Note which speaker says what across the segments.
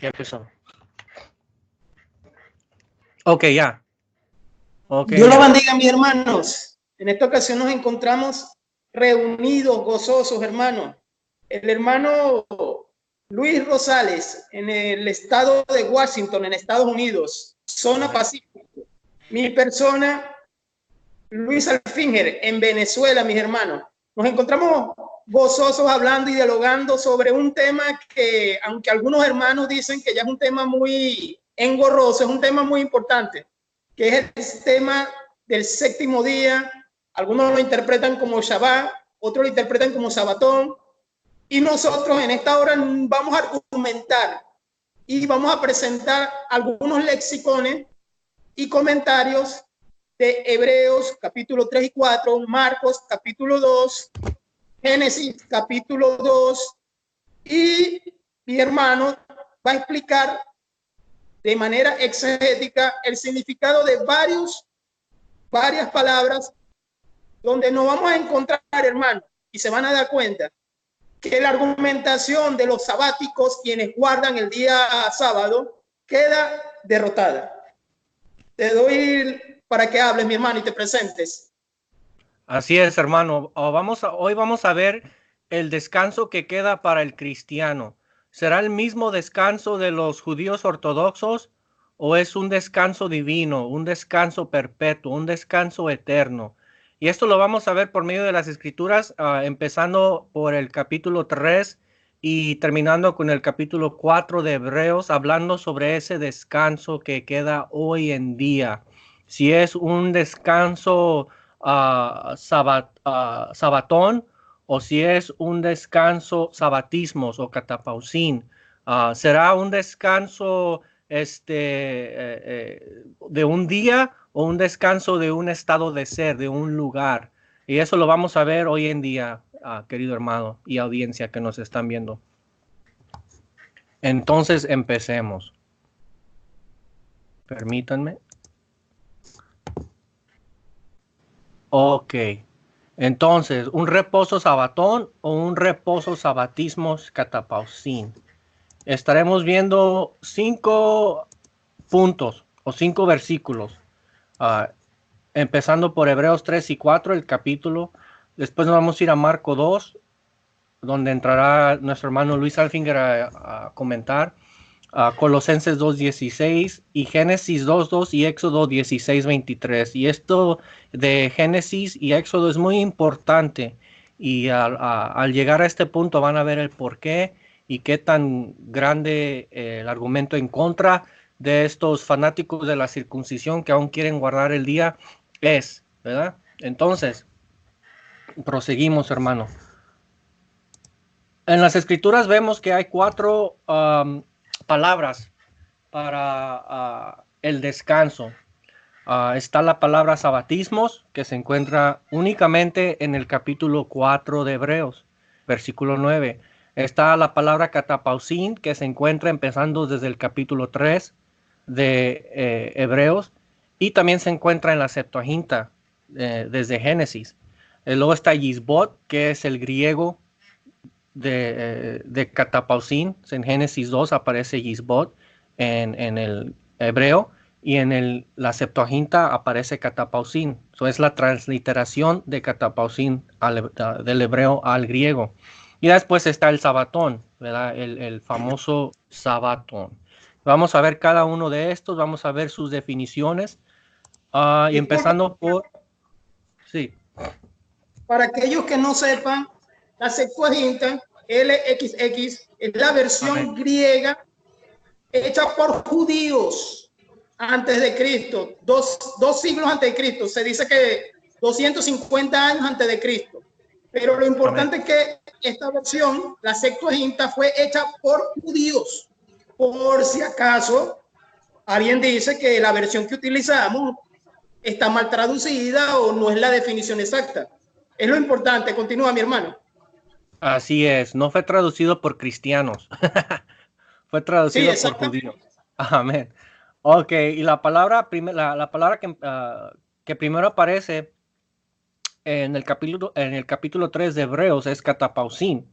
Speaker 1: Ya empezó. Ok, ya. Okay,
Speaker 2: Dios los bendiga, mis hermanos. En esta ocasión nos encontramos reunidos, gozosos, hermanos. El hermano Luis Rosales, en el estado de Washington, en Estados Unidos, zona Pacífico. Mi persona, Luis Alfinger, en Venezuela, mis hermanos. Nos encontramos gozosos hablando y dialogando sobre un tema que, aunque algunos hermanos dicen que ya es un tema muy engorroso, es un tema muy importante, que es el tema del séptimo día. Algunos lo interpretan como Shabbat, otros lo interpretan como Sabatón, y nosotros en esta hora vamos a argumentar y vamos a presentar algunos lexicones y comentarios de Hebreos capítulo 3 y 4, Marcos capítulo 2, Génesis capítulo 2, y mi hermano va a explicar de manera exegética el significado de varias palabras, donde nos vamos a encontrar, hermano, y se van a dar cuenta que la argumentación de los sabáticos, quienes guardan el día sábado, queda derrotada. Te doy para que hables, mi hermano, y te presentes.
Speaker 1: Así es, hermano. Hoy vamos a ver el descanso que queda para el cristiano. ¿Será el mismo descanso de los judíos ortodoxos o es un descanso divino, un descanso perpetuo, un descanso eterno? Y esto lo vamos a ver por medio de las escrituras, empezando por el capítulo 3 y terminando con el capítulo 4 de Hebreos, hablando sobre ese descanso que queda hoy en día. Si es un descanso sabatón o si es un descanso sabatismos o catapausín. ¿Será un descanso de un día o un descanso de un estado de ser, de un lugar? Y eso lo vamos a ver hoy en día, querido hermano y audiencia que nos están viendo. Entonces empecemos. Permítanme. Ok. Entonces, ¿un reposo sabatón o un reposo sabatismos catapausín? Estaremos viendo 5 puntos o 5 versículos, empezando por Hebreos 3 y 4, el capítulo. Después nos vamos a ir a Marco 2, donde entrará nuestro hermano Luis Alfinger a comentar. Colosenses 2.16 y Génesis 2.2 y Éxodo 16.23. Y esto de Génesis y Éxodo es muy importante, y al llegar a este punto van a ver el por qué y qué tan grande el argumento en contra de estos fanáticos de la circuncisión que aún quieren guardar el día es, ¿verdad? Entonces, proseguimos, hermano. En las escrituras vemos que hay 4 palabras para el descanso. Está la palabra sabatismos, que se encuentra únicamente en el capítulo 4 de Hebreos, versículo 9. Está la palabra catapausín, que se encuentra empezando desde el capítulo 3 de Hebreos, y también se encuentra en la Septuaginta, desde Génesis. Luego está yisbot, que es el griego de catapausín. En Génesis 2 aparece yisbot en el hebreo, y en la Septuaginta aparece catapausín. Eso es la transliteración de catapausín del hebreo al griego. Y después está el sabatón, ¿verdad? El famoso sabatón. Vamos a ver cada uno de estos, vamos a ver sus definiciones. Y empezando por... Sí.
Speaker 2: Para aquellos que no sepan, la Septuaginta, LXX, es la versión
Speaker 1: Amén.
Speaker 2: griega hecha por judíos antes de Cristo, dos siglos antes de Cristo. Se dice que 250 años antes de Cristo. Pero lo importante es que esta versión, la Septuaginta, fue hecha por judíos. Por si acaso alguien dice que la versión que utilizamos está mal traducida o no es la definición exacta. Es lo importante. Continúa, mi hermano.
Speaker 1: Así es, no fue traducido por cristianos. Fue traducido por judíos. Amén. Ok, y la palabra, la palabra que primero aparece en el capítulo 3 de Hebreos es catapausín.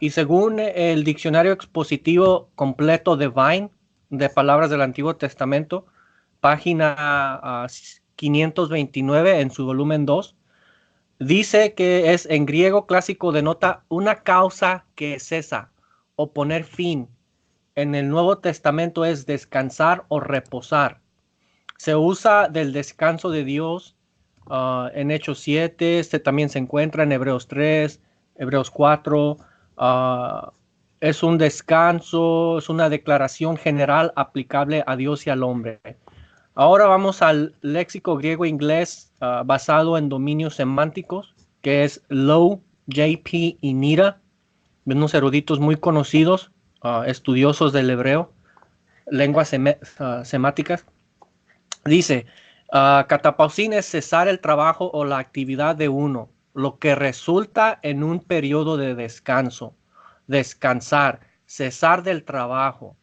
Speaker 1: Y según el diccionario expositivo completo de Vine, de palabras del Antiguo Testamento, página 529 en su volumen 2, dice que es en griego clásico, denota una causa que cesa o poner fin. En el Nuevo Testamento es descansar o reposar. Se usa del descanso de Dios en Hechos 7, también se encuentra en Hebreos 3, Hebreos 4. Es un descanso, es una declaración general aplicable a Dios y al hombre. Ahora vamos al léxico griego-inglés basado en dominios semánticos, que es Lowe, J.P. y Nira, unos eruditos muy conocidos, estudiosos del hebreo, lenguas semáticas. Dice, catapausin es cesar el trabajo o la actividad de uno, lo que resulta en un periodo de descanso, descansar, cesar del trabajo.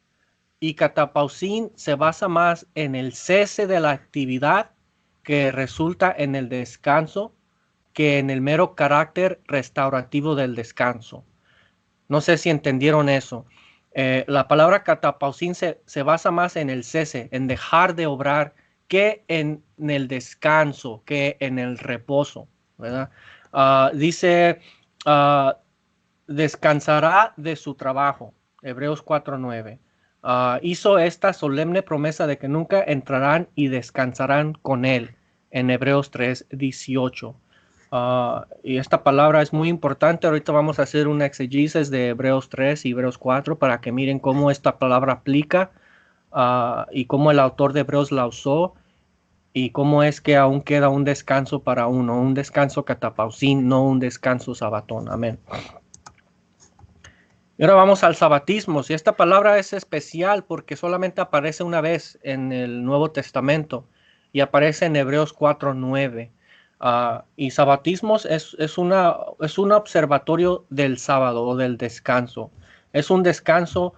Speaker 1: Y catapausin se basa más en el cese de la actividad que resulta en el descanso que en el mero carácter restaurativo del descanso. No sé si entendieron eso. La palabra catapausin se basa más en el cese, en dejar de obrar, que en el descanso, que en el reposo, ¿verdad? Dice, descansará de su trabajo, Hebreos 4:9. Hizo esta solemne promesa de que nunca entrarán y descansarán con él, en Hebreos 3:18. Y esta palabra es muy importante. Ahorita vamos a hacer una exegesis de Hebreos 3 y Hebreos 4 para que miren cómo esta palabra aplica y cómo el autor de Hebreos la usó y cómo es que aún queda un descanso para uno, un descanso catapausin, no un descanso sabatón. Amén. Y ahora vamos al sabatismo. Y esta palabra es especial porque solamente aparece una vez en el Nuevo Testamento y aparece en Hebreos 4:9. Y sabatismos es un observatorio del sábado o del descanso. Es un descanso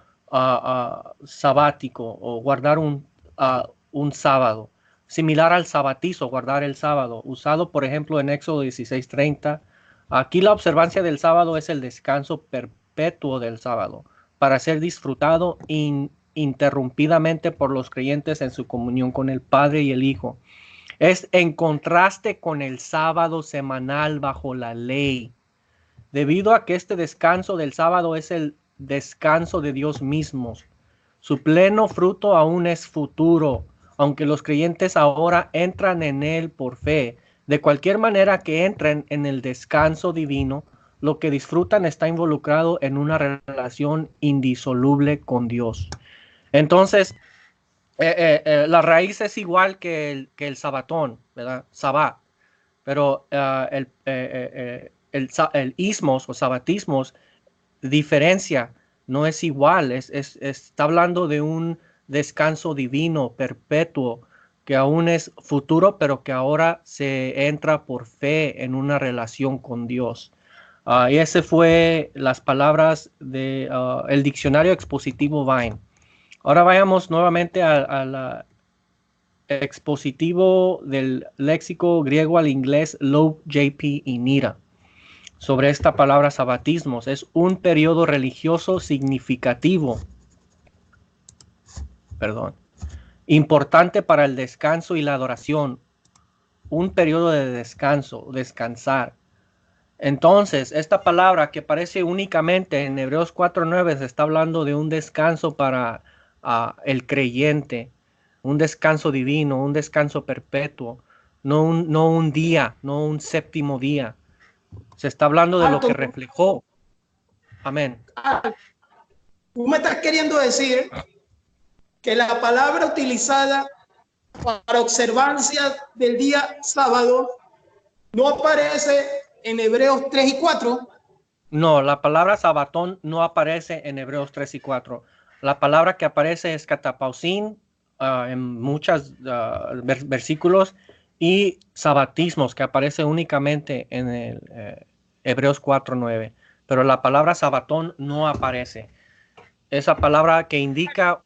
Speaker 1: sabático o guardar un sábado, similar al sabatizo, guardar el sábado, usado por ejemplo en Éxodo 16:30. Aquí la observancia del sábado es el descanso perpetuo del sábado, para ser disfrutado ininterrumpidamente por los creyentes en su comunión con el Padre y el Hijo. Es en contraste con el sábado semanal bajo la ley, debido a que este descanso del sábado es el descanso de Dios mismo. Su pleno fruto aún es futuro, aunque los creyentes ahora entran en él por fe. De cualquier manera que entren en el descanso divino, lo que disfrutan está involucrado en una relación indisoluble con Dios. Entonces, la raíz es igual que el sabatón, ¿verdad? Sabbat. Pero el ismos o sabatismos diferencia, no es igual. Está hablando de un descanso divino, perpetuo, que aún es futuro, pero que ahora se entra por fe en una relación con Dios. Y ese fue las palabras del el diccionario expositivo Vine. Ahora vayamos nuevamente a la expositivo del léxico griego al inglés Lowe, J.P. y Nira. Sobre esta palabra sabatismos, es un periodo religioso significativo, importante para el descanso y la adoración, un periodo de descanso, descansar. Entonces, esta palabra que aparece únicamente en Hebreos 4:9 se está hablando de un descanso para el creyente, un descanso divino, un descanso perpetuo, no un día, no un séptimo día. Se está hablando de lo que reflejó. Amén.
Speaker 2: Tú me estás queriendo decir que la palabra utilizada para observancia del día sábado no aparece en Hebreos 3 y 4.
Speaker 1: No, la palabra sabatón no aparece en Hebreos 3 y 4. La palabra que aparece es catapausin en muchos versículos y sabatismos, que aparece únicamente en el Hebreos 4:9. Pero la palabra sabatón no aparece. Esa palabra que indica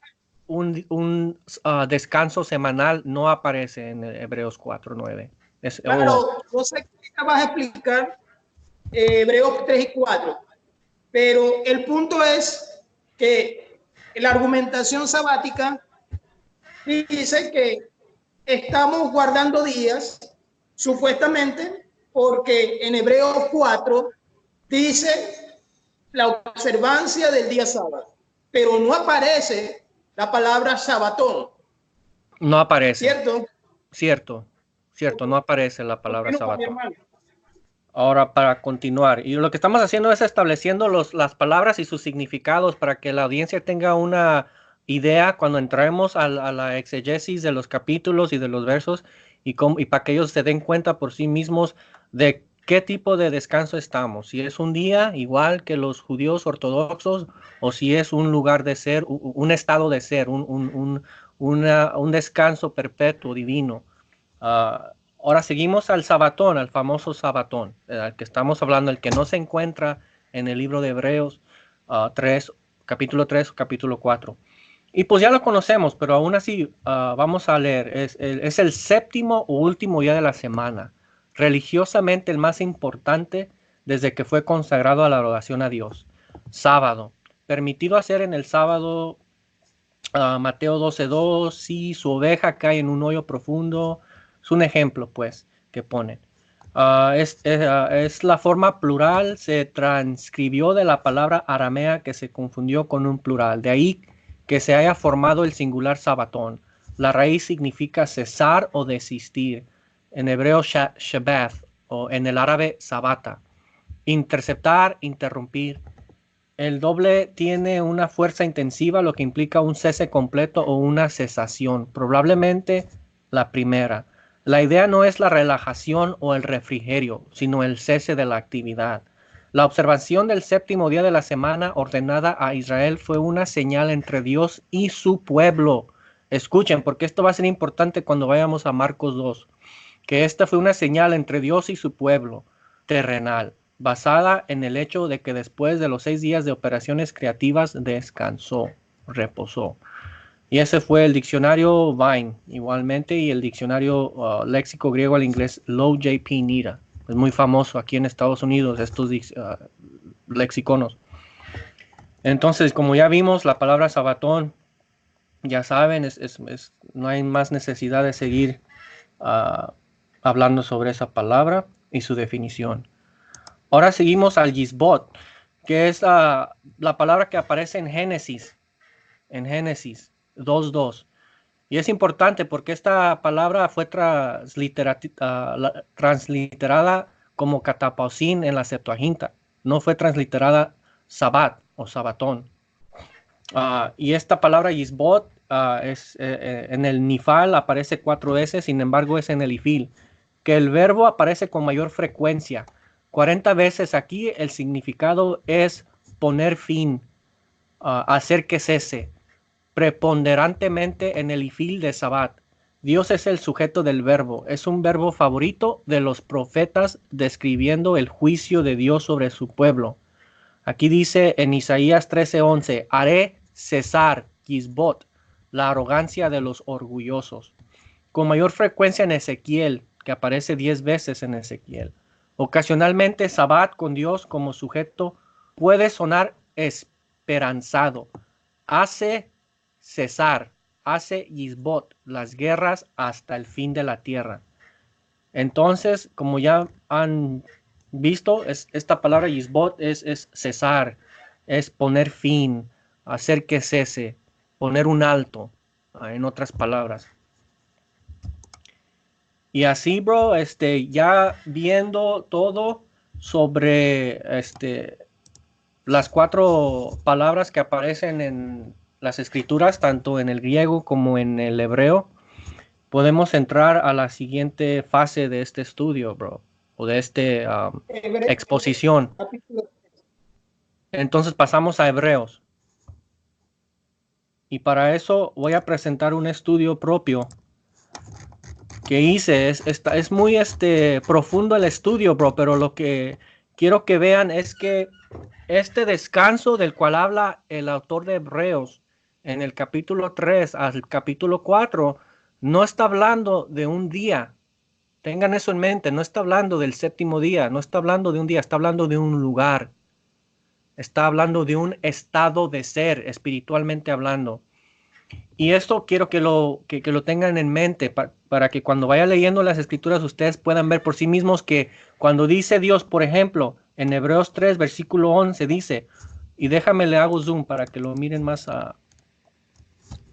Speaker 1: un descanso semanal no aparece en Hebreos 4:9.
Speaker 2: Claro, no sé qué vas a explicar Hebreos 3 y 4. Pero el punto es que la argumentación sabática dice que estamos guardando días, supuestamente, porque en Hebreos 4 dice la observancia del día sábado, pero no aparece la palabra sabatón.
Speaker 1: No aparece.
Speaker 2: ¿Cierto?
Speaker 1: Cierto, no aparece la palabra sabatón. Ahora, para continuar, y lo que estamos haciendo es estableciendo las palabras y sus significados para que la audiencia tenga una idea cuando entremos a la exegesis de los capítulos y de los versos y para que ellos se den cuenta por sí mismos de qué tipo de descanso estamos. Si es un día igual que los judíos ortodoxos o si es un lugar de ser, un estado de ser, un descanso perpetuo divino. Ahora seguimos al sabatón, al famoso sabatón, al que estamos hablando, el que no se encuentra en el libro de Hebreos 3, capítulo 3 o capítulo 4. Y pues ya lo conocemos, pero aún así vamos a leer. Es el séptimo o último día de la semana, religiosamente el más importante desde que fue consagrado a la adoración a Dios. Sábado, permitido hacer en el sábado, Mateo 12:2, si su oveja cae en un hoyo profundo. Es un ejemplo, pues, que ponen. Es la forma plural, se transcribió de la palabra aramea que se confundió con un plural. De ahí que se haya formado el singular sabatón. La raíz significa cesar o desistir. En hebreo, shabath, o en el árabe, sabata. Interceptar, interrumpir. El doble tiene una fuerza intensiva, lo que implica un cese completo o una cesación. Probablemente la primera. La idea no es la relajación o el refrigerio, sino el cese de la actividad. La observación del séptimo día de la semana ordenada a Israel fue una señal entre Dios y su pueblo. Escuchen, porque esto va a ser importante cuando vayamos a Marcos 2, que esta fue una señal entre Dios y su pueblo terrenal, basada en el hecho de que después de los 6 días de operaciones creativas descansó, reposó. Y ese fue el diccionario Vine, igualmente, y el diccionario léxico griego al inglés Low J.P. Nira. Es muy famoso aquí en Estados Unidos estos lexiconos. Entonces, como ya vimos, la palabra sabatón, ya saben, no hay más necesidad de seguir hablando sobre esa palabra y su definición. Ahora seguimos al Yisbot, que es la palabra que aparece en Génesis 2:2. Y es importante porque esta palabra fue transliterada como catapausin en la Septuaginta. No fue transliterada sabat o sabatón. Y esta palabra Yisbot en el Nifal aparece 4 veces, sin embargo es en el Ifil, que el verbo aparece con mayor frecuencia. 40 veces aquí el significado es poner fin, hacer que cese. Preponderantemente en el ifil de Sabat. Dios es el sujeto del verbo. Es un verbo favorito de los profetas describiendo el juicio de Dios sobre su pueblo. Aquí dice en Isaías 13:11, haré cesar, Yisbot, la arrogancia de los orgullosos. Con mayor frecuencia en Ezequiel, que aparece 10 veces en Ezequiel. Ocasionalmente Sabat con Dios como sujeto puede sonar esperanzado. Hace cesar, hace Yisbot, las guerras hasta el fin de la tierra. Entonces, como ya han visto, esta palabra Yisbot es cesar, es poner fin, hacer que cese, poner un alto, en otras palabras. Y así, bro, ya viendo todo sobre las 4 palabras que aparecen en las escrituras, tanto en el griego como en el hebreo, podemos entrar a la siguiente fase de este estudio, bro, o de esta exposición. Entonces pasamos a Hebreos. Y para eso voy a presentar un estudio propio que hice. Es muy profundo el estudio, bro, pero lo que quiero que vean es que este descanso del cual habla el autor de Hebreos en el capítulo 3 al capítulo 4 no está hablando de un día. Tengan eso en mente, no está hablando del séptimo día, no está hablando de un día, está hablando de un lugar. Está hablando de un estado de ser, espiritualmente hablando. Y esto quiero que lo tengan en mente para que cuando vaya leyendo las escrituras ustedes puedan ver por sí mismos que cuando dice Dios, por ejemplo, en Hebreos 3, versículo 11, dice, y déjame le hago zoom para que lo miren más.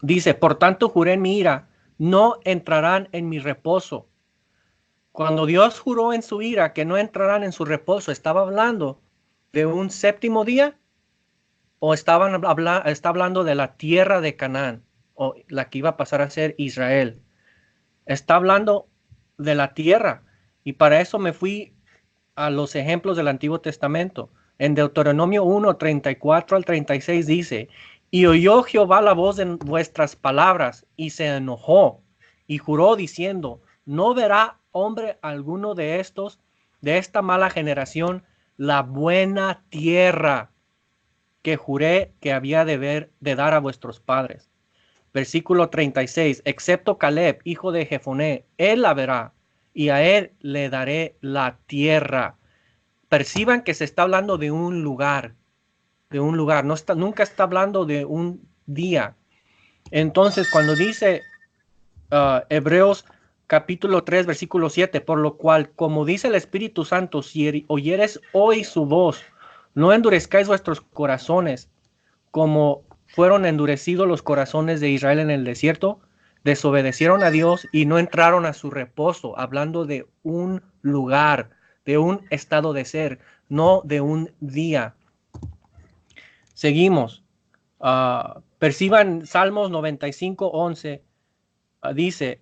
Speaker 1: Dice, por tanto juré en mi ira, no entrarán en mi reposo. Cuando Dios juró en su ira que no entrarán en su reposo, ¿estaba hablando de un séptimo día? ¿O está hablando de la tierra de Canaán, o la que iba a pasar a ser Israel? Está hablando de la tierra. Y para eso me fui a los ejemplos del Antiguo Testamento. En Deuteronomio 1, 34 al 36 dice, y oyó Jehová la voz de vuestras palabras, y se enojó, y juró diciendo, no verá hombre alguno de esta mala generación, la buena tierra que juré que había de dar a vuestros padres. Versículo 36, excepto Caleb, hijo de Jefoné, él la verá, y a él le daré la tierra. Perciban que se está hablando de un lugar, nunca está hablando de un día. Entonces, cuando dice Hebreos capítulo 3, versículo 7, por lo cual, como dice el Espíritu Santo, si oyeres hoy su voz, no endurezcáis vuestros corazones, como fueron endurecidos los corazones de Israel en el desierto, desobedecieron a Dios y no entraron a su reposo, hablando de un lugar, de un estado de ser, no de un día. Seguimos. Perciban Salmos 95, 11. Dice,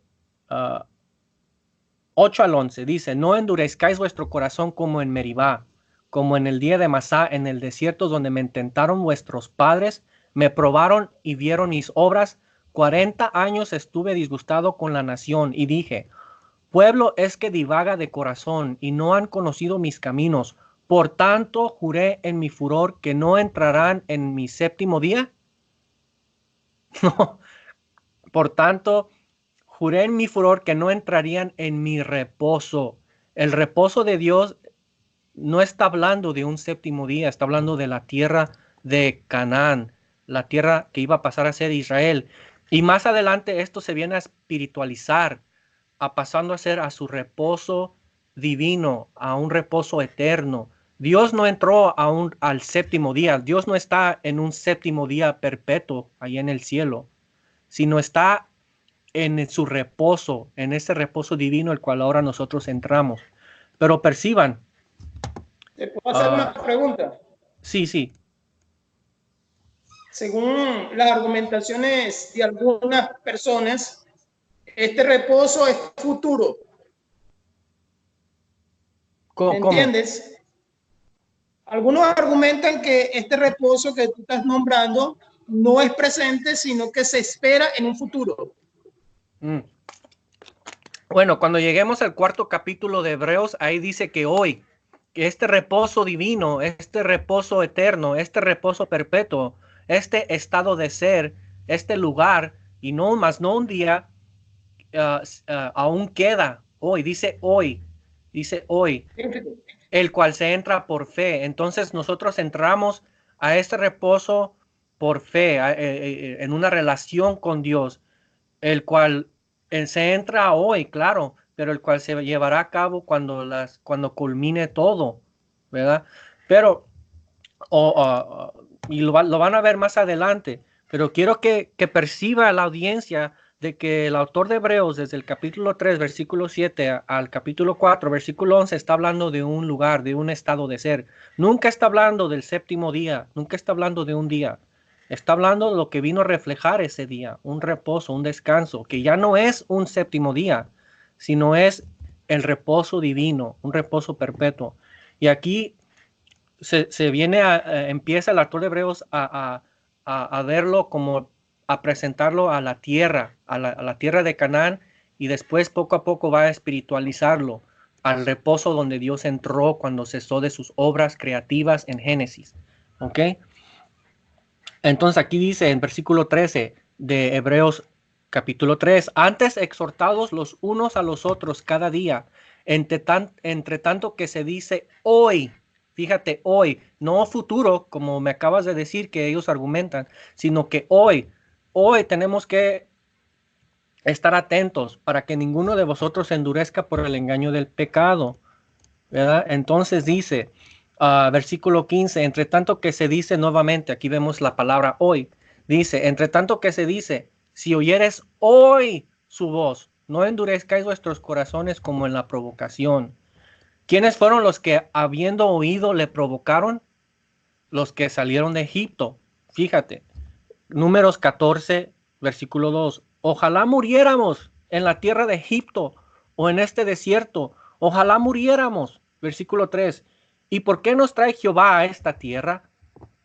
Speaker 1: 8 al 11, dice, no endurezcáis vuestro corazón como en Meribá, como en el día de Masá, en el desierto donde me intentaron vuestros padres, me probaron y vieron mis obras. 40 años estuve disgustado con la nación y dije, pueblo es que divaga de corazón y no han conocido mis caminos. Por tanto, juré en mi furor que no entrarán en mi séptimo día. No, por tanto, juré en mi furor que no entrarían en mi reposo. El reposo de Dios no está hablando de un séptimo día, está hablando de la tierra de Canaán, la tierra que iba a pasar a ser Israel. Y más adelante esto se viene a espiritualizar, pasando a ser a su reposo divino, a un reposo eterno. Dios no entró al séptimo día, Dios no está en un séptimo día perpetuo ahí en el cielo, sino está en su reposo, en ese reposo divino el cual ahora nosotros entramos. Pero perciban.
Speaker 2: ¿Te puedo hacer una pregunta?
Speaker 1: Sí.
Speaker 2: Según las argumentaciones de algunas personas, este reposo es futuro. ¿Me entiendes? Algunos argumentan que este reposo que tú estás nombrando no es presente, sino que se espera en un futuro.
Speaker 1: Bueno, cuando lleguemos al cuarto capítulo de Hebreos, ahí dice que hoy, que este reposo divino, este reposo eterno, este reposo perpetuo, este estado de ser, este lugar, y no más, no un día, aún queda hoy, dice hoy, el cual se entra por fe. Entonces nosotros entramos a este reposo por fe, en una relación con Dios, el cual se entra hoy, claro, pero el cual se llevará a cabo cuando culmine todo, ¿verdad? Pero, y lo van a ver más adelante, pero quiero que perciba la audiencia de que el autor de Hebreos, desde el capítulo 3, versículo 7 al capítulo 4, versículo 11, está hablando de un lugar, de un estado de ser. Nunca está hablando del séptimo día, nunca está hablando de un día. Está hablando de lo que vino a reflejar ese día, un reposo, un descanso, que ya no es un séptimo día, sino es el reposo divino, un reposo perpetuo. Y aquí empieza el autor de Hebreos a verlo como a presentarlo a la tierra, a la tierra de Canaán, y después poco a poco va a espiritualizarlo al reposo donde Dios entró cuando cesó de sus obras creativas en Génesis. ¿Ok? Entonces aquí dice en versículo 13 de Hebreos capítulo 3, antes exhortados los unos a los otros cada día, entre tanto que se dice hoy, Fíjate, hoy, no futuro, como me acabas de decir que ellos argumentan, sino que hoy tenemos que estar atentos para que ninguno de vosotros se endurezca por el engaño del pecado, ¿verdad? Entonces dice, versículo 15, entre tanto que se dice nuevamente, aquí vemos la palabra hoy, dice, entre tanto que se dice, si oyeres hoy su voz, no endurezcáis vuestros corazones como en la provocación. ¿Quiénes fueron los que habiendo oído le provocaron? Los que salieron de Egipto. Fíjate, Números 14, versículo 2. Ojalá muriéramos en la tierra de Egipto o en este desierto. Ojalá muriéramos. Versículo 3. ¿Y por qué nos trae Jehová a esta tierra?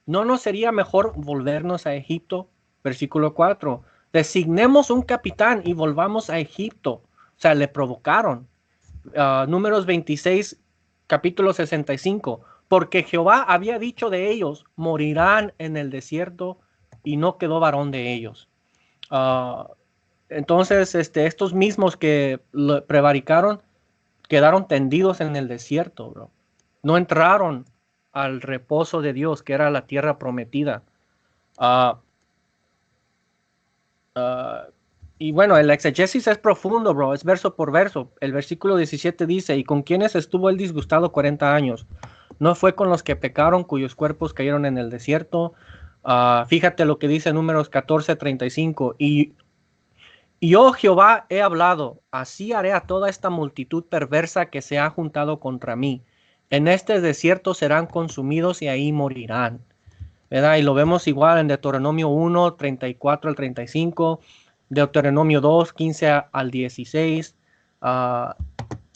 Speaker 1: ¿No nos sería mejor volvernos a Egipto? Versículo 4. Designemos un capitán y volvamos a Egipto. O sea, le provocaron. Números 26, capítulo 65. Porque Jehová había dicho de ellos, morirán en el desierto, y no quedó varón de ellos. Entonces, estos mismos que prevaricaron quedaron tendidos en el desierto, bro. No entraron al reposo de Dios, que era la tierra prometida. Y bueno, el exegesis es profundo, bro, es verso por verso. El versículo 17 dice, ¿y con quiénes estuvo él disgustado 40 años? No fue con los que pecaron, cuyos cuerpos cayeron en el desierto. Fíjate lo que dice Números 14:35. Y yo, Jehová, he hablado, así haré a toda esta multitud perversa que se ha juntado contra mí. En este desierto serán consumidos y ahí morirán. ¿Verdad? Y lo vemos igual en Deuteronomio 1:34 al 35, Deuteronomio 2:15 al 16,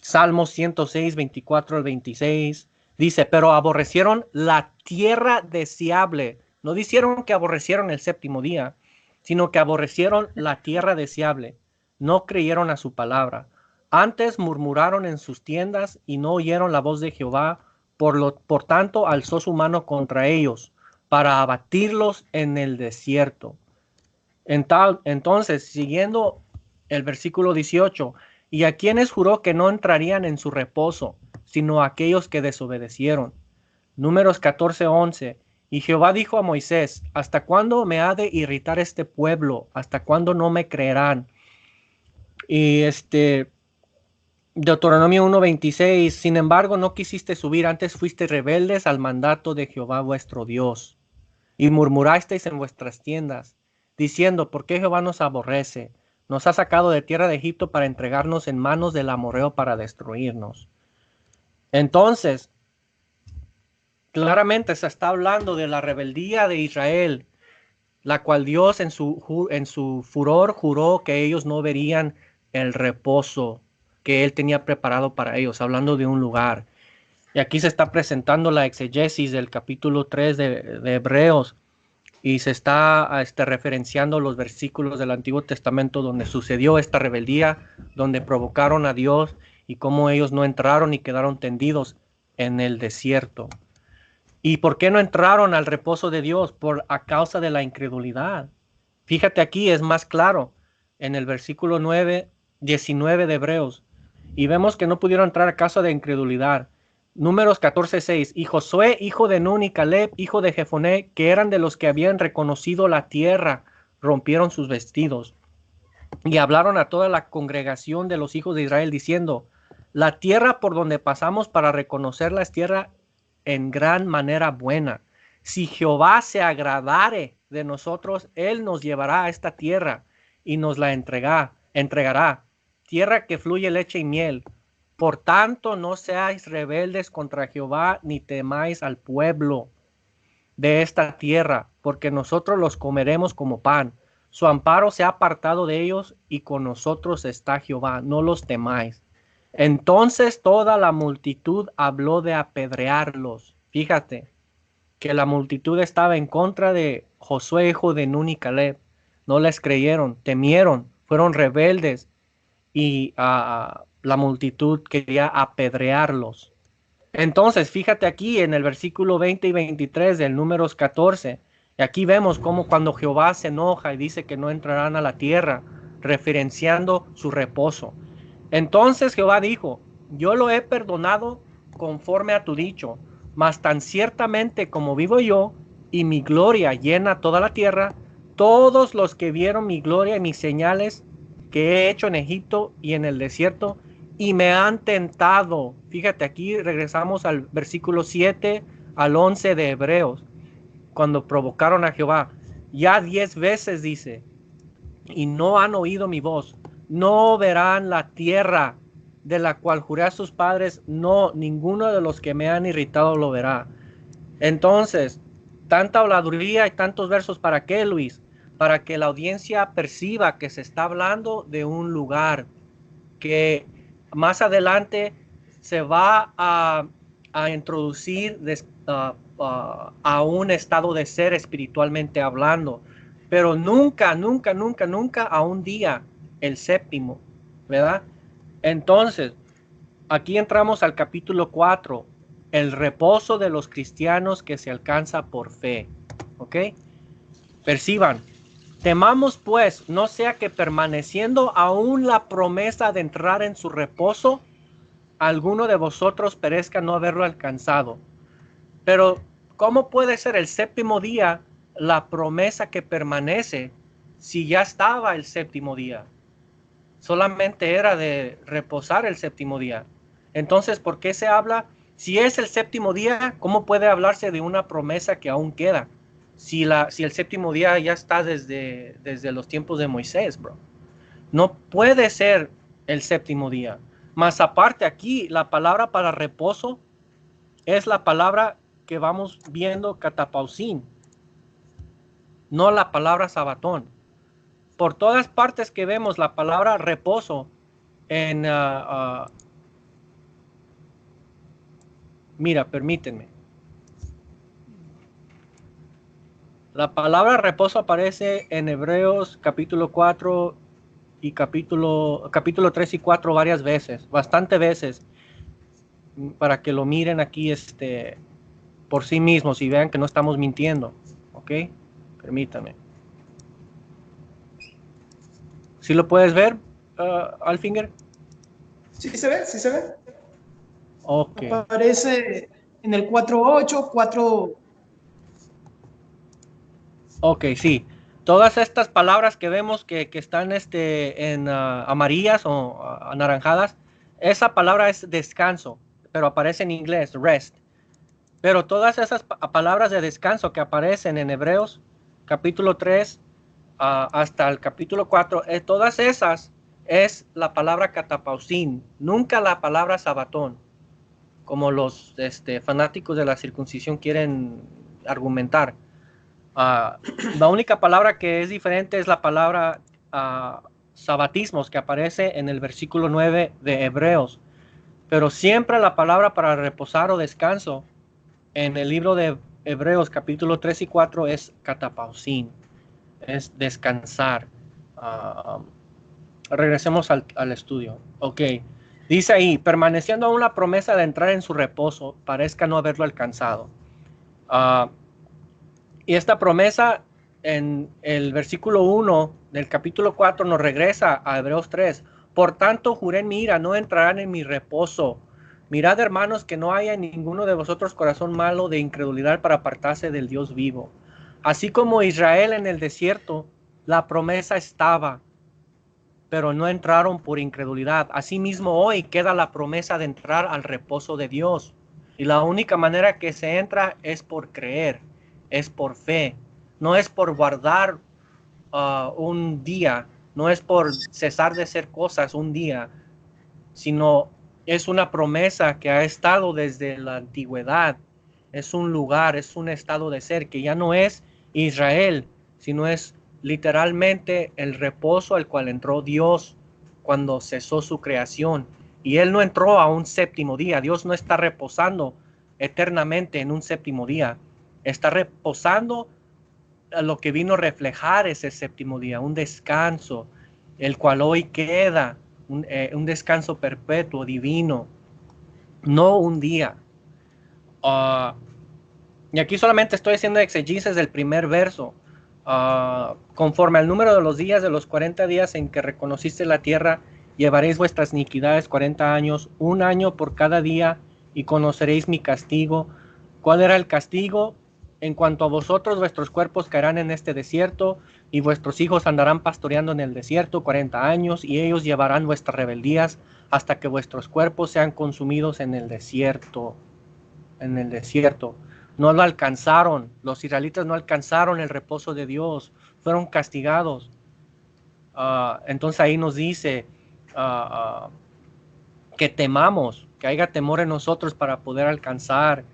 Speaker 1: Salmos 106:24 al 26. Dice, pero aborrecieron la tierra deseable. No dijeron que aborrecieron el séptimo día, sino que aborrecieron la tierra deseable. No creyeron a su palabra. Antes murmuraron en sus tiendas y no oyeron la voz de Jehová. Por tanto, alzó su mano contra ellos para abatirlos en el desierto. Entonces, siguiendo el versículo 18, y a quienes juró que no entrarían en su reposo, sino a aquellos que desobedecieron. Números 14:11. Y Jehová dijo a Moisés, ¿hasta cuándo me ha de irritar este pueblo? ¿Hasta cuándo no me creerán? Y Deuteronomio 1:26, sin embargo no quisiste subir, antes fuiste rebeldes al mandato de Jehová vuestro Dios, y murmurasteis en vuestras tiendas, diciendo, ¿por qué Jehová nos aborrece? Nos ha sacado de tierra de Egipto para entregarnos en manos del amorreo para destruirnos. Entonces, claramente se está hablando de la rebeldía de Israel, la cual Dios en su furor juró que ellos no verían el reposo que Él tenía preparado para ellos, hablando de un lugar. Y aquí se está presentando la exegesis del capítulo 3 de Hebreos, y se está referenciando los versículos del Antiguo Testamento donde sucedió esta rebeldía, donde provocaron a Dios y cómo ellos no entraron y quedaron tendidos en el desierto. ¿Y por qué no entraron al reposo de Dios? A causa de la incredulidad. Fíjate, aquí es más claro en el versículo 19 de Hebreos, y vemos que no pudieron entrar a causa de incredulidad. Números 14:6. Y Josué, hijo de Nun, y Caleb, hijo de Jefoné, que eran de los que habían reconocido la tierra, rompieron sus vestidos y hablaron a toda la congregación de los hijos de Israel, diciendo, la tierra por donde pasamos para reconocerla es tierra en gran manera buena. Si Jehová se agradare de nosotros, él nos llevará a esta tierra y nos la entregará, tierra que fluye leche y miel. Por tanto, no seáis rebeldes contra Jehová, ni temáis al pueblo de esta tierra, porque nosotros los comeremos como pan. Su amparo se ha apartado de ellos, y con nosotros está Jehová, no los temáis. Entonces toda la multitud habló de apedrearlos. Fíjate que la multitud estaba en contra de Josué, hijo de Nun, y Caleb. No les creyeron, temieron, fueron rebeldes, y la multitud quería apedrearlos. Entonces, fíjate aquí en el versículo 20 y 23 del Números 14. Y aquí vemos cómo cuando Jehová se enoja y dice que no entrarán a la tierra, referenciando su reposo. Entonces Jehová dijo, yo lo he perdonado conforme a tu dicho, Mas tan ciertamente como vivo yo, y mi gloria llena toda la tierra, todos los que vieron mi gloria y mis señales que he hecho en Egipto y en el desierto, y me han tentado. Fíjate, aquí regresamos al versículo 7 al 11 de Hebreos, cuando provocaron a Jehová. Ya 10 veces dice, y no han oído mi voz, no verán la tierra de la cual juré a sus padres, no, ninguno de los que me han irritado lo verá. Entonces, tanta habladuría y tantos versos, ¿para qué, Luis? Para que la audiencia perciba que se está hablando de un lugar que más adelante se va a introducir a un estado de ser espiritualmente hablando, pero nunca, nunca, nunca, nunca a un día, el séptimo, ¿verdad? Entonces, aquí entramos al capítulo 4, el reposo de los cristianos que se alcanza por fe, ¿ok? Perciban. Temamos pues, no sea que permaneciendo aún la promesa de entrar en su reposo, alguno de vosotros perezca no haberlo alcanzado. Pero, ¿cómo puede ser el séptimo día la promesa que permanece si ya estaba el séptimo día? Solamente era de reposar el séptimo día. Entonces, ¿por qué se habla? Si es el séptimo día, ¿cómo puede hablarse de una promesa que aún queda? Si el séptimo día ya está desde los tiempos de Moisés, bro. No puede ser el séptimo día. Más aparte aquí, la palabra para reposo es la palabra que vamos viendo, catapausin, no la palabra sabatón. Por todas partes que vemos la palabra reposo en... mira, permítanme. La palabra reposo aparece en Hebreos capítulo 4 y capítulo 3 y 4 varias veces, bastante veces, para que lo miren aquí por sí mismos y vean que no estamos mintiendo. ¿Ok? Permítame. ¿Sí lo puedes ver, Alfinger?
Speaker 2: Sí se ve, sí se ve.
Speaker 1: Ok.
Speaker 2: Aparece en el 4.8, 4...
Speaker 1: Ok, sí. Todas estas palabras que vemos que están en amarillas o anaranjadas, esa palabra es descanso, pero aparece en inglés, rest. Pero todas esas palabras de descanso que aparecen en Hebreos capítulo 3 hasta el capítulo 4, todas esas es la palabra catapausin, nunca la palabra sabatón, como los fanáticos de la circuncisión quieren argumentar. La única palabra que es diferente es la palabra sabatismos, que aparece en el versículo 9 de Hebreos. Pero siempre la palabra para reposar o descanso en el libro de Hebreos capítulo 3 y 4 es catapausin, es descansar. Regresemos al estudio. Ok, dice ahí, permaneciendo aún la promesa de entrar en su reposo, parezca no haberlo alcanzado. Y esta promesa en el versículo 1 del capítulo 4 nos regresa a Hebreos 3. Por tanto, juré en mi ira, no entrarán en mi reposo. Mirad, hermanos, que no haya en ninguno de vosotros corazón malo de incredulidad para apartarse del Dios vivo. Así como Israel en el desierto, la promesa estaba, pero no entraron por incredulidad. Asimismo, hoy queda la promesa de entrar al reposo de Dios. Y la única manera que se entra es por creer, es por fe. No es por guardar un día, no es por cesar de hacer cosas un día, sino es una promesa que ha estado desde la antigüedad. Es un lugar, es un estado de ser que ya no es Israel, sino es literalmente el reposo al cual entró Dios cuando cesó su creación. Y Él no entró a un séptimo día. Dios no está reposando eternamente en un séptimo día. Está reposando a lo que vino a reflejar ese séptimo día, un descanso, el cual hoy queda, un descanso perpetuo, divino, no un día. Y aquí solamente estoy haciendo exegesis del primer verso. Conforme al número de los días de los 40 días en que reconociste la tierra, llevaréis vuestras iniquidades 40 años, un año por cada día, y conoceréis mi castigo. ¿Cuál era el castigo? En cuanto a vosotros, vuestros cuerpos caerán en este desierto, y vuestros hijos andarán pastoreando en el desierto 40 años, y ellos llevarán vuestras rebeldías hasta que vuestros cuerpos sean consumidos en el desierto. En el desierto. No lo alcanzaron. Los israelitas no alcanzaron el reposo de Dios. Fueron castigados. Entonces ahí nos dice que temamos, que haya temor en nosotros para poder alcanzar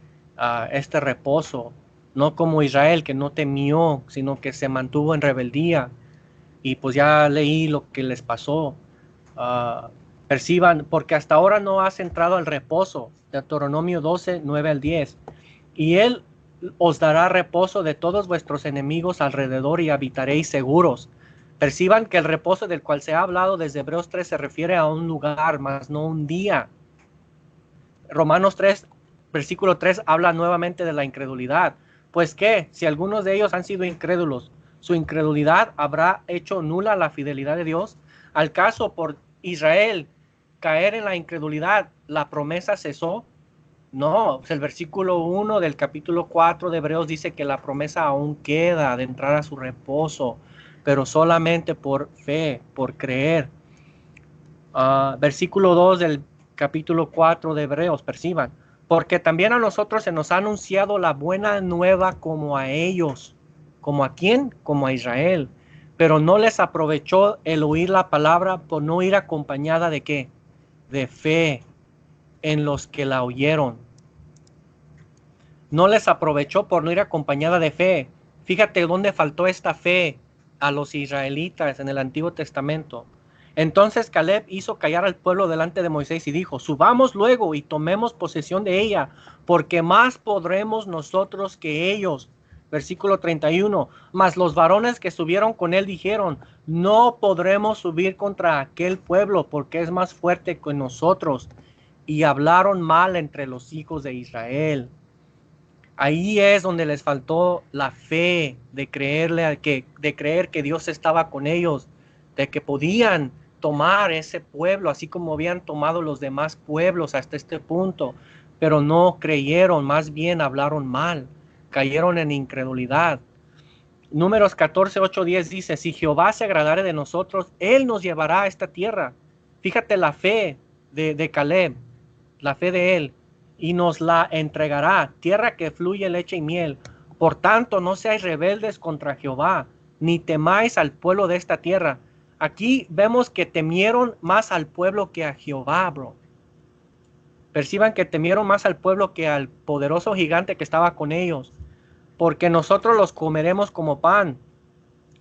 Speaker 1: este reposo. No como Israel, que no temió, sino que se mantuvo en rebeldía. Y pues ya leí lo que les pasó. Perciban, porque hasta ahora no has entrado al reposo. Deuteronomio 12, 9 al 10. Y él os dará reposo de todos vuestros enemigos alrededor y habitaréis seguros. Perciban que el reposo del cual se ha hablado desde Hebreos 3 se refiere a un lugar, más no un día. Romanos 3, versículo 3 habla nuevamente de la incredulidad. Pues que, si algunos de ellos han sido incrédulos, su incredulidad habrá hecho nula la fidelidad de Dios. Al caso por Israel caer en la incredulidad, ¿la promesa cesó? No, el versículo 1 del capítulo 4 de Hebreos dice que la promesa aún queda de entrar a su reposo, pero solamente por fe, por creer. Versículo 2 del capítulo 4 de Hebreos, perciban, porque también a nosotros se nos ha anunciado la buena nueva como a ellos. ¿Como a quién? Como a Israel. Pero no les aprovechó el oír la palabra por no ir acompañada de ¿qué? De fe en los que la oyeron. No les aprovechó por no ir acompañada de fe. Fíjate dónde faltó esta fe a los israelitas en el Antiguo Testamento. Entonces Caleb hizo callar al pueblo delante de Moisés y dijo: subamos luego y tomemos posesión de ella, porque más podremos nosotros que ellos. Versículo 31. Mas los varones que subieron con él dijeron: no podremos subir contra aquel pueblo, porque es más fuerte que nosotros. Y hablaron mal entre los hijos de Israel. Ahí es donde les faltó la fe de creer que Dios estaba con ellos, de que podían tomar ese pueblo, así como habían tomado los demás pueblos hasta este punto, pero no creyeron, más bien hablaron mal, cayeron en incredulidad. Números 14, 8, 10 dice: si Jehová se agradare de nosotros, Él nos llevará a esta tierra. Fíjate la fe de Caleb, la fe de él, y nos la entregará, tierra que fluye leche y miel. Por tanto, no seáis rebeldes contra Jehová, ni temáis al pueblo de esta tierra. Aquí vemos que temieron más al pueblo que a Jehová, bro. Perciban que temieron más al pueblo que al poderoso gigante que estaba con ellos, porque nosotros los comeremos como pan.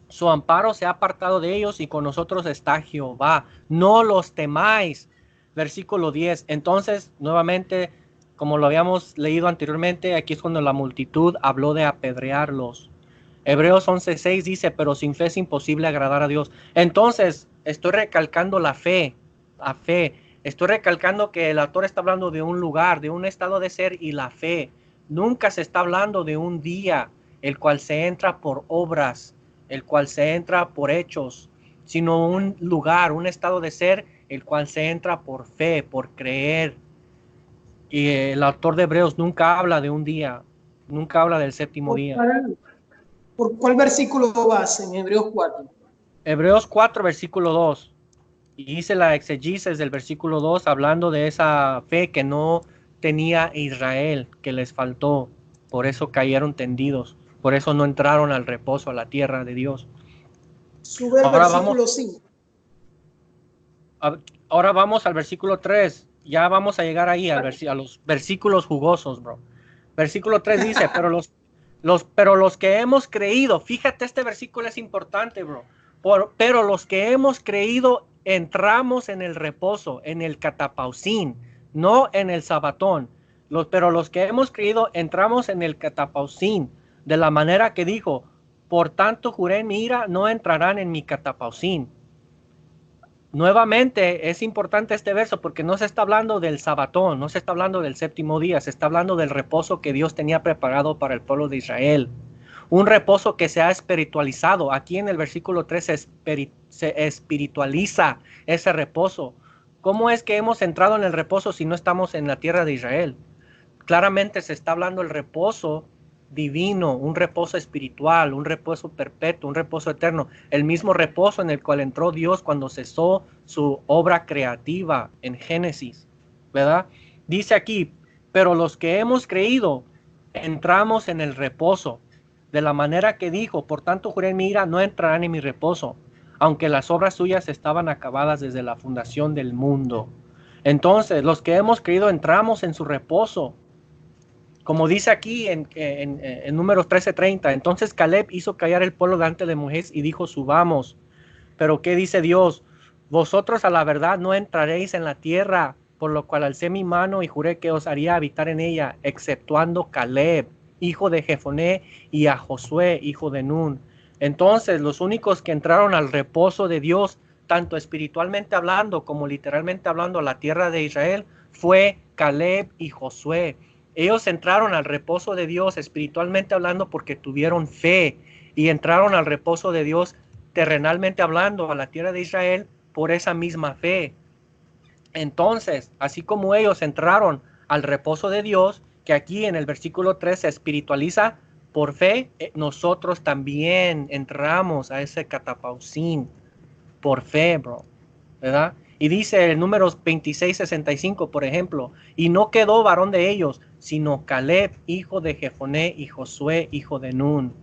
Speaker 1: Su amparo se ha apartado de ellos y con nosotros está Jehová. No los temáis. Versículo 10. Entonces, nuevamente, como lo habíamos leído anteriormente, aquí es cuando la multitud habló de apedrearlos. Hebreos 11:6 dice: pero sin fe es imposible agradar a Dios. Entonces, estoy recalcando la fe. Estoy recalcando que el autor está hablando de un lugar, de un estado de ser y la fe. Nunca se está hablando de un día, el cual se entra por obras, el cual se entra por hechos, sino un lugar, un estado de ser, el cual se entra por fe, por creer. Y el autor de Hebreos nunca habla de un día, nunca habla del séptimo día.
Speaker 2: ¿Por cuál versículo vas en Hebreos 4?
Speaker 1: Hebreos 4, versículo 2. Y hice la exegesis del versículo 2 hablando de esa fe que no tenía Israel, que les faltó. Por eso cayeron tendidos. Por eso no entraron al reposo, a la tierra de Dios.
Speaker 2: Sube al versículo 5.
Speaker 1: Ahora vamos al versículo 3. Ya vamos a llegar ahí a los versículos jugosos, bro. Versículo 3 dice: pero los que hemos creído, fíjate, este versículo es importante, bro. Pero los que hemos creído entramos en el reposo, en el catapausín, no en el sabatón. Pero los que hemos creído entramos en el catapausín, de la manera que dijo: por tanto juré en mi ira, no entrarán en mi catapausín. Nuevamente es importante este verso porque no se está hablando del sabatón, no se está hablando del séptimo día, se está hablando del reposo que Dios tenía preparado para el pueblo de Israel. Un reposo que se ha espiritualizado. Aquí en el versículo 3 se espiritualiza ese reposo. ¿Cómo es que hemos entrado en el reposo si no estamos en la tierra de Israel? claramente se está hablando el reposo divino, un reposo espiritual, un reposo perpetuo, un reposo eterno, el mismo reposo en el cual entró Dios cuando cesó su obra creativa en Génesis, ¿verdad? Dice aquí, pero los que hemos creído entramos en el reposo, de la manera que dijo, por tanto juré en mi ira, no entrarán en mi reposo, aunque las obras suyas estaban acabadas desde la fundación del mundo. Entonces, los que hemos creído entramos en su reposo. Como dice aquí en Números 13:30, entonces Caleb hizo callar el pueblo delante de Moisés y dijo, subamos. Pero ¿qué dice Dios? Vosotros a la verdad no entraréis en la tierra, por lo cual alcé mi mano y juré que os haría habitar en ella, exceptuando Caleb, hijo de Jefoné, y a Josué, hijo de Nun. Entonces, los únicos que entraron al reposo de Dios, tanto espiritualmente hablando como literalmente hablando, a la tierra de Israel, fue Caleb y Josué. Ellos entraron al reposo de Dios espiritualmente hablando porque tuvieron fe, y entraron al reposo de Dios terrenalmente hablando a la tierra de Israel por esa misma fe. Entonces, así como ellos entraron al reposo de Dios, que aquí en el versículo 3 se espiritualiza por fe, nosotros también entramos a ese catapausin por fe, bro, ¿verdad? Y dice el Números 26:65, por ejemplo, y no quedó varón de ellos, sino Caleb, hijo de Jefoné, y Josué, hijo de Nun.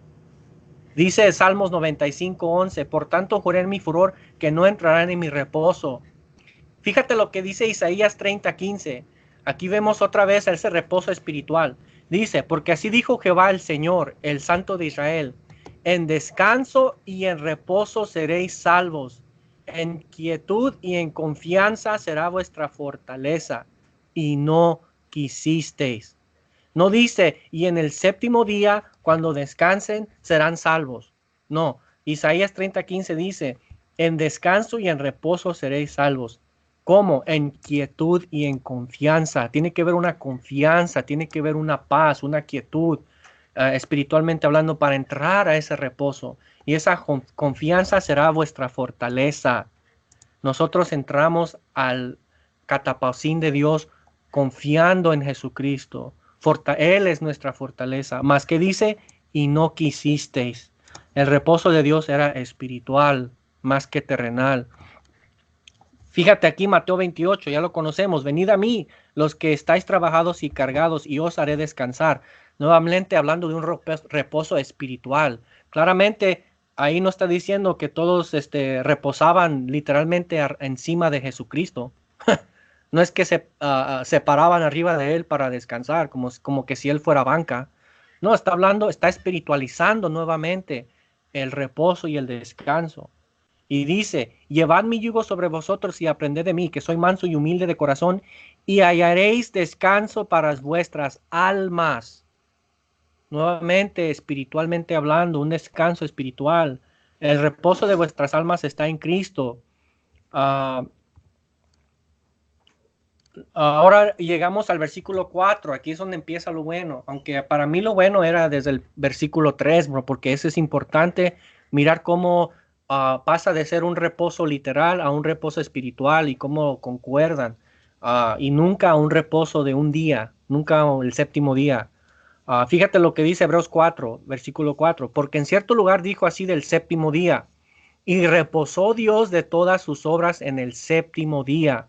Speaker 1: Dice Salmos 95:11, por tanto juré en mi furor que no entrarán en mi reposo. Fíjate lo que dice Isaías 30:15. Aquí vemos otra vez ese reposo espiritual. Dice, porque así dijo Jehová el Señor, el Santo de Israel, en descanso y en reposo seréis salvos. En quietud y en confianza será vuestra fortaleza, y no quisisteis. No dice, y en el séptimo día, cuando descansen, serán salvos. No, Isaías 30:15 dice, en descanso y en reposo seréis salvos. ¿Cómo? En quietud y en confianza. Tiene que haber una confianza, tiene que haber una paz, una quietud, espiritualmente hablando, para entrar a ese reposo. Y esa confianza será vuestra fortaleza. Nosotros entramos al catapausin de Dios confiando en Jesucristo. Él es nuestra fortaleza. Más que dice, y no quisisteis. El reposo de Dios era espiritual, más que terrenal. Fíjate aquí Mateo 28, ya lo conocemos. Venid a mí, los que estáis trabajados y cargados, y os haré descansar. Nuevamente hablando de un reposo espiritual. Claramente ahí no está diciendo que todos reposaban literalmente encima de Jesucristo. No es que se paraban arriba de él para descansar, como que si él fuera banca. No, está hablando, está espiritualizando nuevamente el reposo y el descanso. Y dice, llevad mi yugo sobre vosotros y aprended de mí, que soy manso y humilde de corazón, y hallaréis descanso para vuestras almas. Nuevamente, espiritualmente hablando, un descanso espiritual. El reposo de vuestras almas está en Cristo. Ahora llegamos al versículo 4. Aquí es donde empieza lo bueno. Aunque para mí lo bueno era desde el versículo 3, bro, porque eso es importante. Mirar cómo pasa de ser un reposo literal a un reposo espiritual y cómo concuerdan. Y nunca un reposo de un día, nunca el séptimo día. Fíjate lo que dice Hebreos 4, versículo 4. Porque en cierto lugar dijo así del séptimo día, y reposó Dios de todas sus obras en el séptimo día.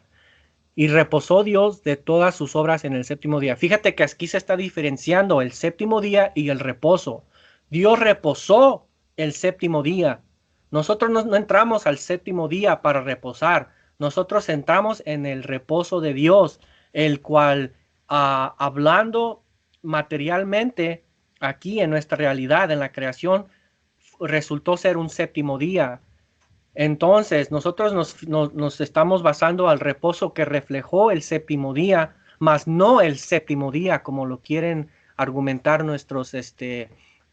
Speaker 1: Y reposó Dios de todas sus obras en el séptimo día. Fíjate que aquí se está diferenciando el séptimo día y el reposo. Dios reposó el séptimo día. Nosotros no entramos al séptimo día para reposar. Nosotros entramos en el reposo de Dios, el cual, hablando materialmente, aquí en nuestra realidad, en la creación, resultó ser un séptimo día. Entonces, nosotros nos estamos basando al reposo que reflejó el séptimo día, mas no el séptimo día, como lo quieren argumentar nuestros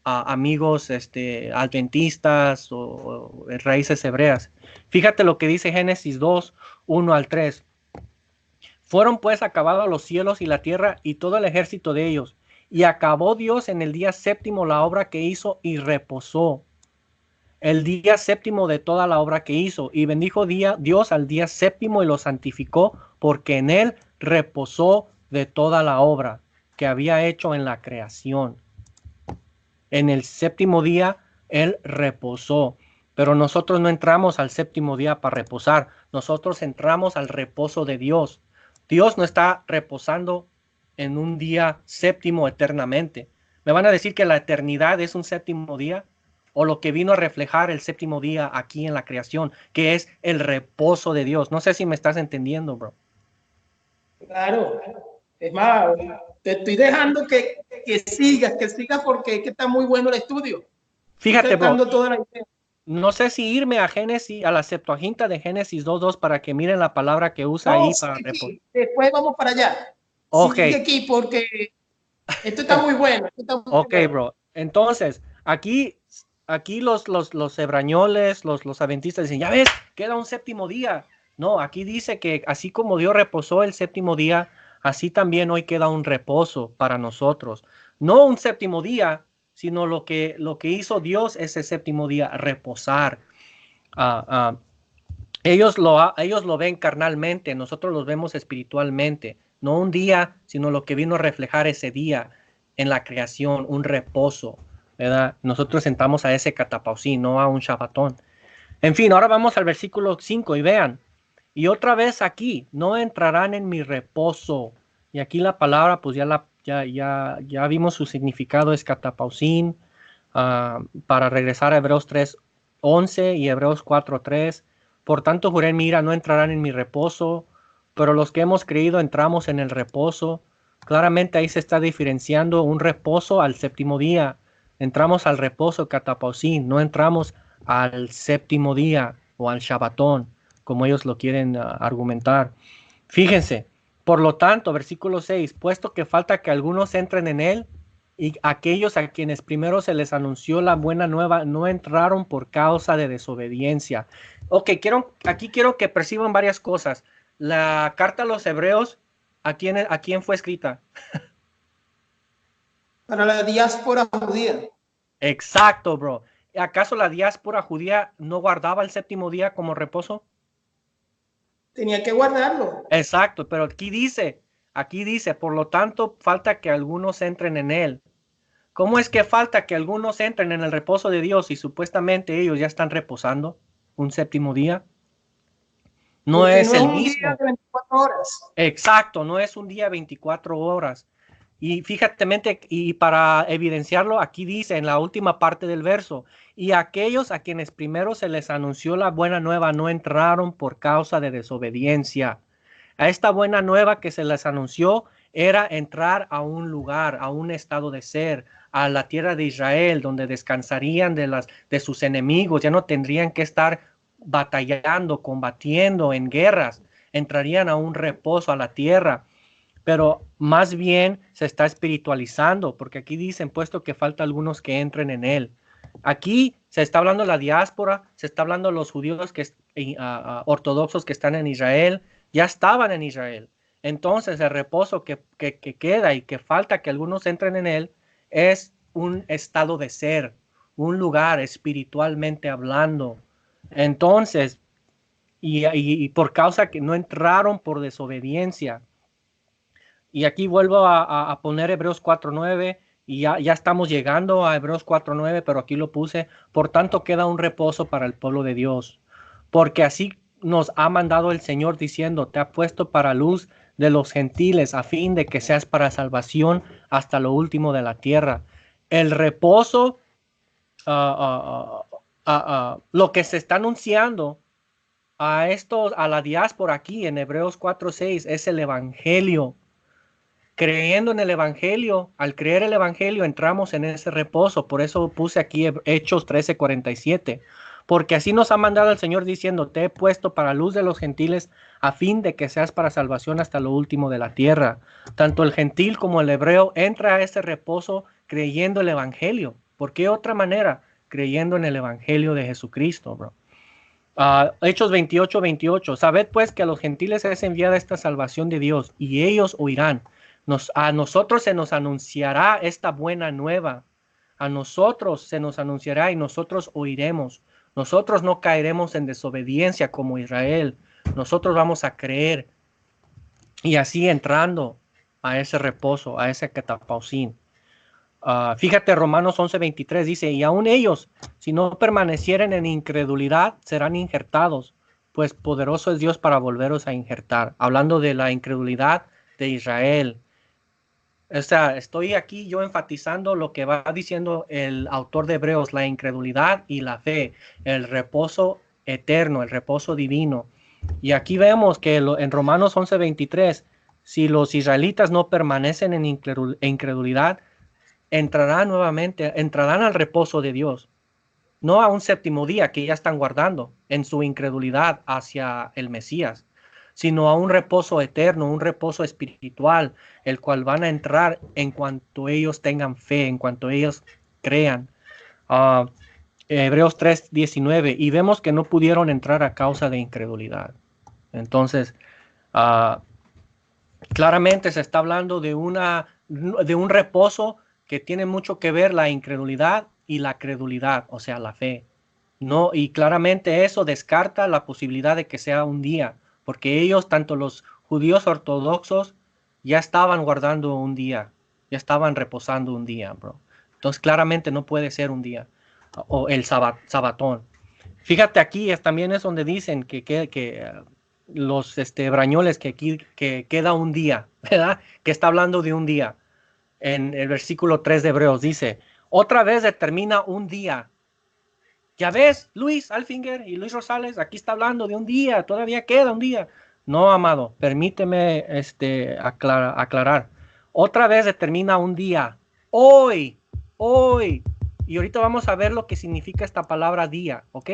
Speaker 1: amigos adventistas o raíces hebreas. Fíjate lo que dice Génesis 2, 1 al 3. Fueron pues acabados los cielos y la tierra y todo el ejército de ellos. Y acabó Dios en el día séptimo la obra que hizo y reposó. El día séptimo de toda la obra que hizo, y bendijo Dios al día séptimo y lo santificó, porque en él reposó de toda la obra que que había hecho en la creación. En el séptimo día, Él reposó. Pero nosotros no entramos al séptimo día para reposar. Nosotros entramos al reposo de Dios. Dios no está reposando en un día séptimo eternamente. ¿Me van a decir que la eternidad es un séptimo día? O lo que vino a reflejar el séptimo día aquí en la creación, que es el reposo de Dios. No sé si me estás entendiendo, bro.
Speaker 2: Claro. Es más, te estoy dejando que sigas porque es que está muy bueno el estudio.
Speaker 1: Fíjate, bro.
Speaker 2: Toda la idea.
Speaker 1: No sé si irme a Génesis, a la Septuaginta de Génesis 2:2 para que miren la palabra que usa ahí para reposar.
Speaker 2: Después vamos para allá.
Speaker 1: Ok.
Speaker 2: Sigue aquí porque esto está muy bueno.
Speaker 1: Ok, bro. Entonces, aquí los hebrañoles, los adventistas dicen, ya ves, queda un séptimo día. No, aquí dice que así como Dios reposó el séptimo día, así también hoy queda un reposo para nosotros. No un séptimo día, sino lo que hizo Dios ese séptimo día, reposar. Ellos lo ven carnalmente, nosotros los vemos espiritualmente. No un día, sino lo que vino a reflejar ese día en la creación, un reposo, ¿verdad? Nosotros entramos a ese catapausí, no a un shabatón. En fin, ahora vamos al versículo 5 y vean. Y otra vez aquí, no entrarán en mi reposo. Y aquí la palabra, pues ya vimos su significado, es catapausín, para regresar a Hebreos 3:11 y Hebreos 4:3. Por tanto, juré en mi ira, no entrarán en mi reposo, pero los que hemos creído entramos en el reposo. Claramente ahí se está diferenciando un reposo al séptimo día. Entramos al reposo catapausín, no entramos al séptimo día o al shabatón, como ellos lo quieren argumentar. Fíjense, por lo tanto, versículo 6, puesto que falta que algunos entren en él, y aquellos a quienes primero se les anunció la buena nueva no entraron por causa de desobediencia. Ok, aquí quiero que perciban varias cosas. La carta a los hebreos, ¿a quién fue escrita?
Speaker 2: Para la diáspora judía.
Speaker 1: Exacto, bro. ¿Acaso la diáspora judía no guardaba el séptimo día como reposo?
Speaker 2: Tenía que guardarlo.
Speaker 1: Exacto, pero aquí dice, por lo tanto, falta que algunos entren en él. ¿Cómo es que falta que algunos entren en el reposo de Dios y supuestamente ellos ya están reposando un séptimo día? No es el mismo.
Speaker 2: Día de 24 horas.
Speaker 1: Exacto, no es un día 24 horas. Y fíjate, y para evidenciarlo, aquí dice en la última parte del verso, y aquellos a quienes primero se les anunció la buena nueva no entraron por causa de desobediencia. A esta buena nueva que se les anunció era entrar a un lugar, a un estado de ser, a la tierra de Israel, donde descansarían de sus enemigos, ya no tendrían que estar batallando, combatiendo en guerras, entrarían a un reposo a la tierra. Pero más bien se está espiritualizando, porque aquí dicen, puesto que falta algunos que entren en él. Aquí se está hablando de la diáspora, se está hablando de los judíos ortodoxos que están en Israel, ya estaban en Israel. Entonces el reposo que queda y que falta que algunos entren en él es un estado de ser, un lugar espiritualmente hablando. Entonces, y por causa que no entraron por desobediencia. Y aquí vuelvo a poner Hebreos 4:9 y ya estamos llegando a Hebreos 4:9, pero aquí lo puse. Por tanto, queda un reposo para el pueblo de Dios, porque así nos ha mandado el Señor diciendo, te ha puesto para luz de los gentiles a fin de que seas para salvación hasta lo último de la tierra. El reposo, lo que se está anunciando a la diáspora aquí en Hebreos 4:6 es el evangelio. Creyendo en el evangelio, al creer el evangelio entramos en ese reposo. Por eso puse aquí Hechos 13:47, porque así nos ha mandado el Señor diciendo, te he puesto para luz de los gentiles a fin de que seas para salvación hasta lo último de la tierra. Tanto el gentil como el hebreo entra a ese reposo creyendo el evangelio. ¿Por qué otra manera? Creyendo en el evangelio de Jesucristo, bro. Hechos 28:28. Sabed pues que a los gentiles es enviada esta salvación de Dios y ellos oirán. A nosotros se nos anunciará esta buena nueva. A nosotros se nos anunciará y nosotros oiremos. Nosotros no caeremos en desobediencia como Israel. Nosotros vamos a creer. Y así entrando a ese reposo, a ese catapausin. Fíjate, Romanos 11:23 dice, y aún ellos, si no permanecieren en incredulidad, serán injertados, pues poderoso es Dios para volveros a injertar. Hablando de la incredulidad de Israel. O sea, estoy aquí yo enfatizando lo que va diciendo el autor de Hebreos, la incredulidad y la fe, el reposo eterno, el reposo divino. Y aquí vemos que en Romanos 11:23, si los israelitas no permanecen en incredulidad, entrarán al reposo de Dios, no a un séptimo día que ya están guardando en su incredulidad hacia el Mesías, sino a un reposo eterno, un reposo espiritual, el cual van a entrar en cuanto ellos tengan fe, en cuanto ellos crean. Hebreos 3:19, y vemos que no pudieron entrar a causa de incredulidad. Entonces, claramente se está hablando de un reposo que tiene mucho que ver la incredulidad y la credulidad, o sea, la fe. No, y claramente eso descarta la posibilidad de que sea un día, porque ellos, tanto los judíos ortodoxos, ya estaban guardando un día, ya estaban reposando un día, bro. Entonces, claramente no puede ser un día, o el sabatón. Fíjate aquí, también es donde dicen que los brañoles, que aquí que queda un día, ¿verdad? Que está hablando de un día. En el versículo 3 de Hebreos dice, otra vez determina un día. Ya ves, Luis Alfinger y Luis Rosales, aquí está hablando de un día, todavía queda un día. No, amado, permíteme aclarar. Otra vez determina un día. Hoy, hoy. Y ahorita vamos a ver lo que significa esta palabra día, ¿ok?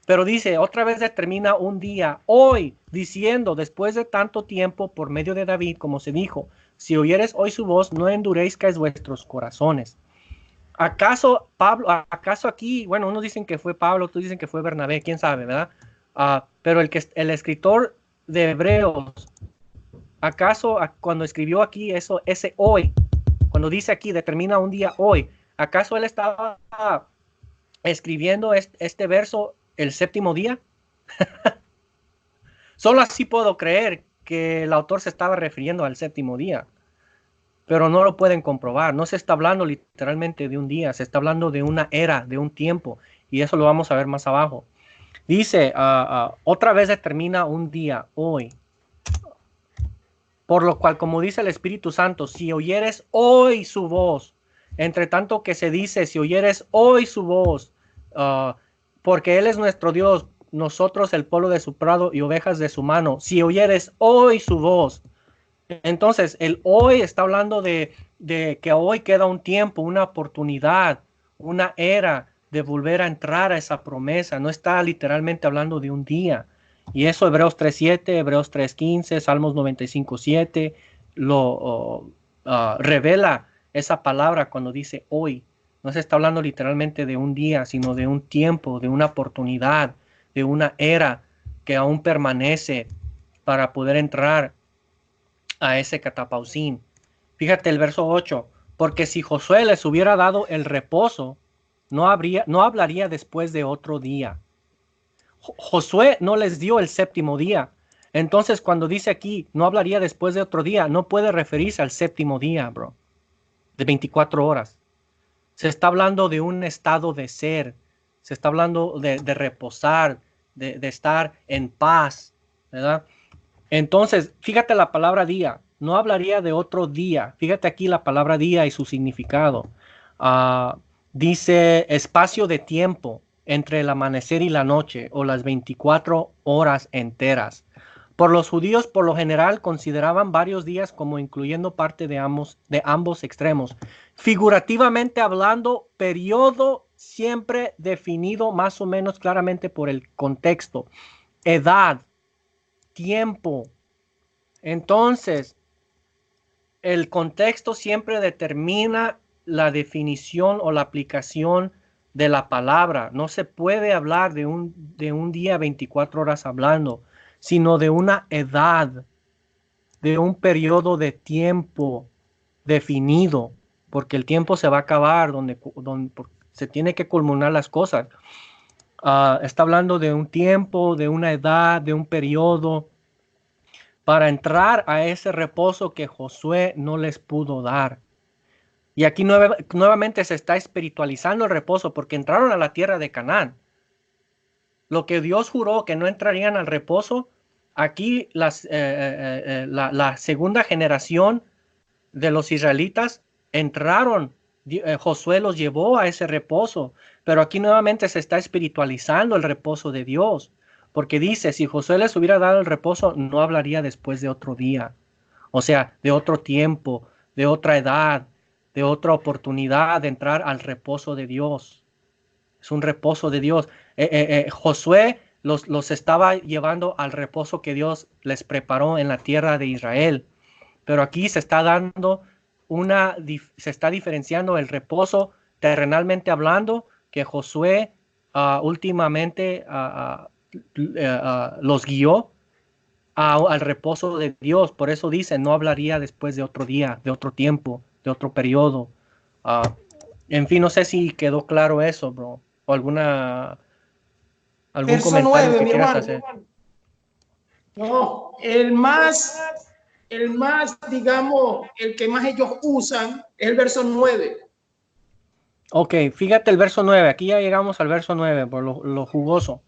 Speaker 1: Pero dice, otra vez determina un día, hoy, diciendo, después de tanto tiempo, por medio de David, como se dijo, si oyeres hoy su voz, no endurezcáis vuestros corazones. ¿Acaso Pablo, acaso aquí, bueno, unos dicen que fue Pablo, otros dicen que fue Bernabé, quién sabe, ¿verdad? Pero el escritor de Hebreos, ¿acaso cuando escribió aquí ese hoy, cuando dice aquí, determina un día hoy, ¿acaso él estaba escribiendo este verso el séptimo día? Solo así puedo creer que el autor se estaba refiriendo al séptimo día, pero no lo pueden comprobar. No se está hablando literalmente de un día, se está hablando de una era, de un tiempo, y eso lo vamos a ver más abajo. Dice, otra vez determina un día, hoy. Por lo cual, como dice el Espíritu Santo, si oyeres hoy su voz, entre tanto que se dice, si oyeres hoy su voz, porque Él es nuestro Dios, nosotros el pueblo de su prado y ovejas de su mano, si oyeres hoy su voz. Entonces, el hoy está hablando de que hoy queda un tiempo, una oportunidad, una era de volver a entrar a esa promesa. No está literalmente hablando de un día. Y eso Hebreos 3:7, Hebreos 3:15, Salmos 95:7 lo revela esa palabra cuando dice hoy. No se está hablando literalmente de un día, sino de un tiempo, de una oportunidad, de una era que aún permanece para poder entrar a ese catapausin. Fíjate el verso 8, porque si Josué les hubiera dado el reposo, no hablaría después de otro día. Josué no les dio el séptimo día. Entonces, cuando dice aquí, no hablaría después de otro día, no puede referirse al séptimo día, bro, de 24 horas. Se está hablando de un estado de ser, se está hablando de reposar, de estar en paz, ¿verdad? Entonces, fíjate la palabra día, no hablaría de otro día. Fíjate aquí la palabra día y su significado. Dice espacio de tiempo entre el amanecer y la noche o las 24 horas enteras. Por los judíos, por lo general, consideraban varios días como incluyendo parte de ambos extremos. Figurativamente hablando, periodo siempre definido más o menos claramente por el contexto. Edad, tiempo. Entonces, el contexto siempre determina la definición o la aplicación de la palabra. No se puede hablar de un día 24 horas hablando, sino de una edad, de un periodo de tiempo definido, porque el tiempo se va a acabar, donde se tiene que culminar las cosas. Está hablando de un tiempo, de una edad, de un periodo. para entrar a ese reposo que Josué no les pudo dar. Y aquí nuevamente se está espiritualizando el reposo porque entraron a la tierra de Canaán. Lo que Dios juró que no entrarían al reposo, aquí la segunda generación de los israelitas entraron. Josué los llevó a ese reposo, pero aquí nuevamente se está espiritualizando el reposo de Dios, porque dice, si Josué les hubiera dado el reposo, no hablaría después de otro día, o sea, de otro tiempo, de otra edad, de otra oportunidad de entrar al reposo de Dios. Es un reposo de Dios. Josué los estaba llevando al reposo que Dios les preparó en la tierra de Israel. Pero aquí se está dando se está diferenciando el reposo terrenalmente hablando, que Josué últimamente los guió al reposo de Dios. Por eso dice, no hablaría después de otro día, de otro tiempo, de otro periodo. Ah, en fin, no sé si quedó claro eso, bro. O algún
Speaker 2: Verso
Speaker 1: comentario
Speaker 2: 9,
Speaker 1: que
Speaker 2: mi
Speaker 1: quieras
Speaker 2: hermano.
Speaker 1: hacer.
Speaker 2: No, el más, digamos, el que más ellos usan es el verso 9.
Speaker 1: Ok, fíjate el verso 9. Aquí ya llegamos al verso 9, por lo jugoso.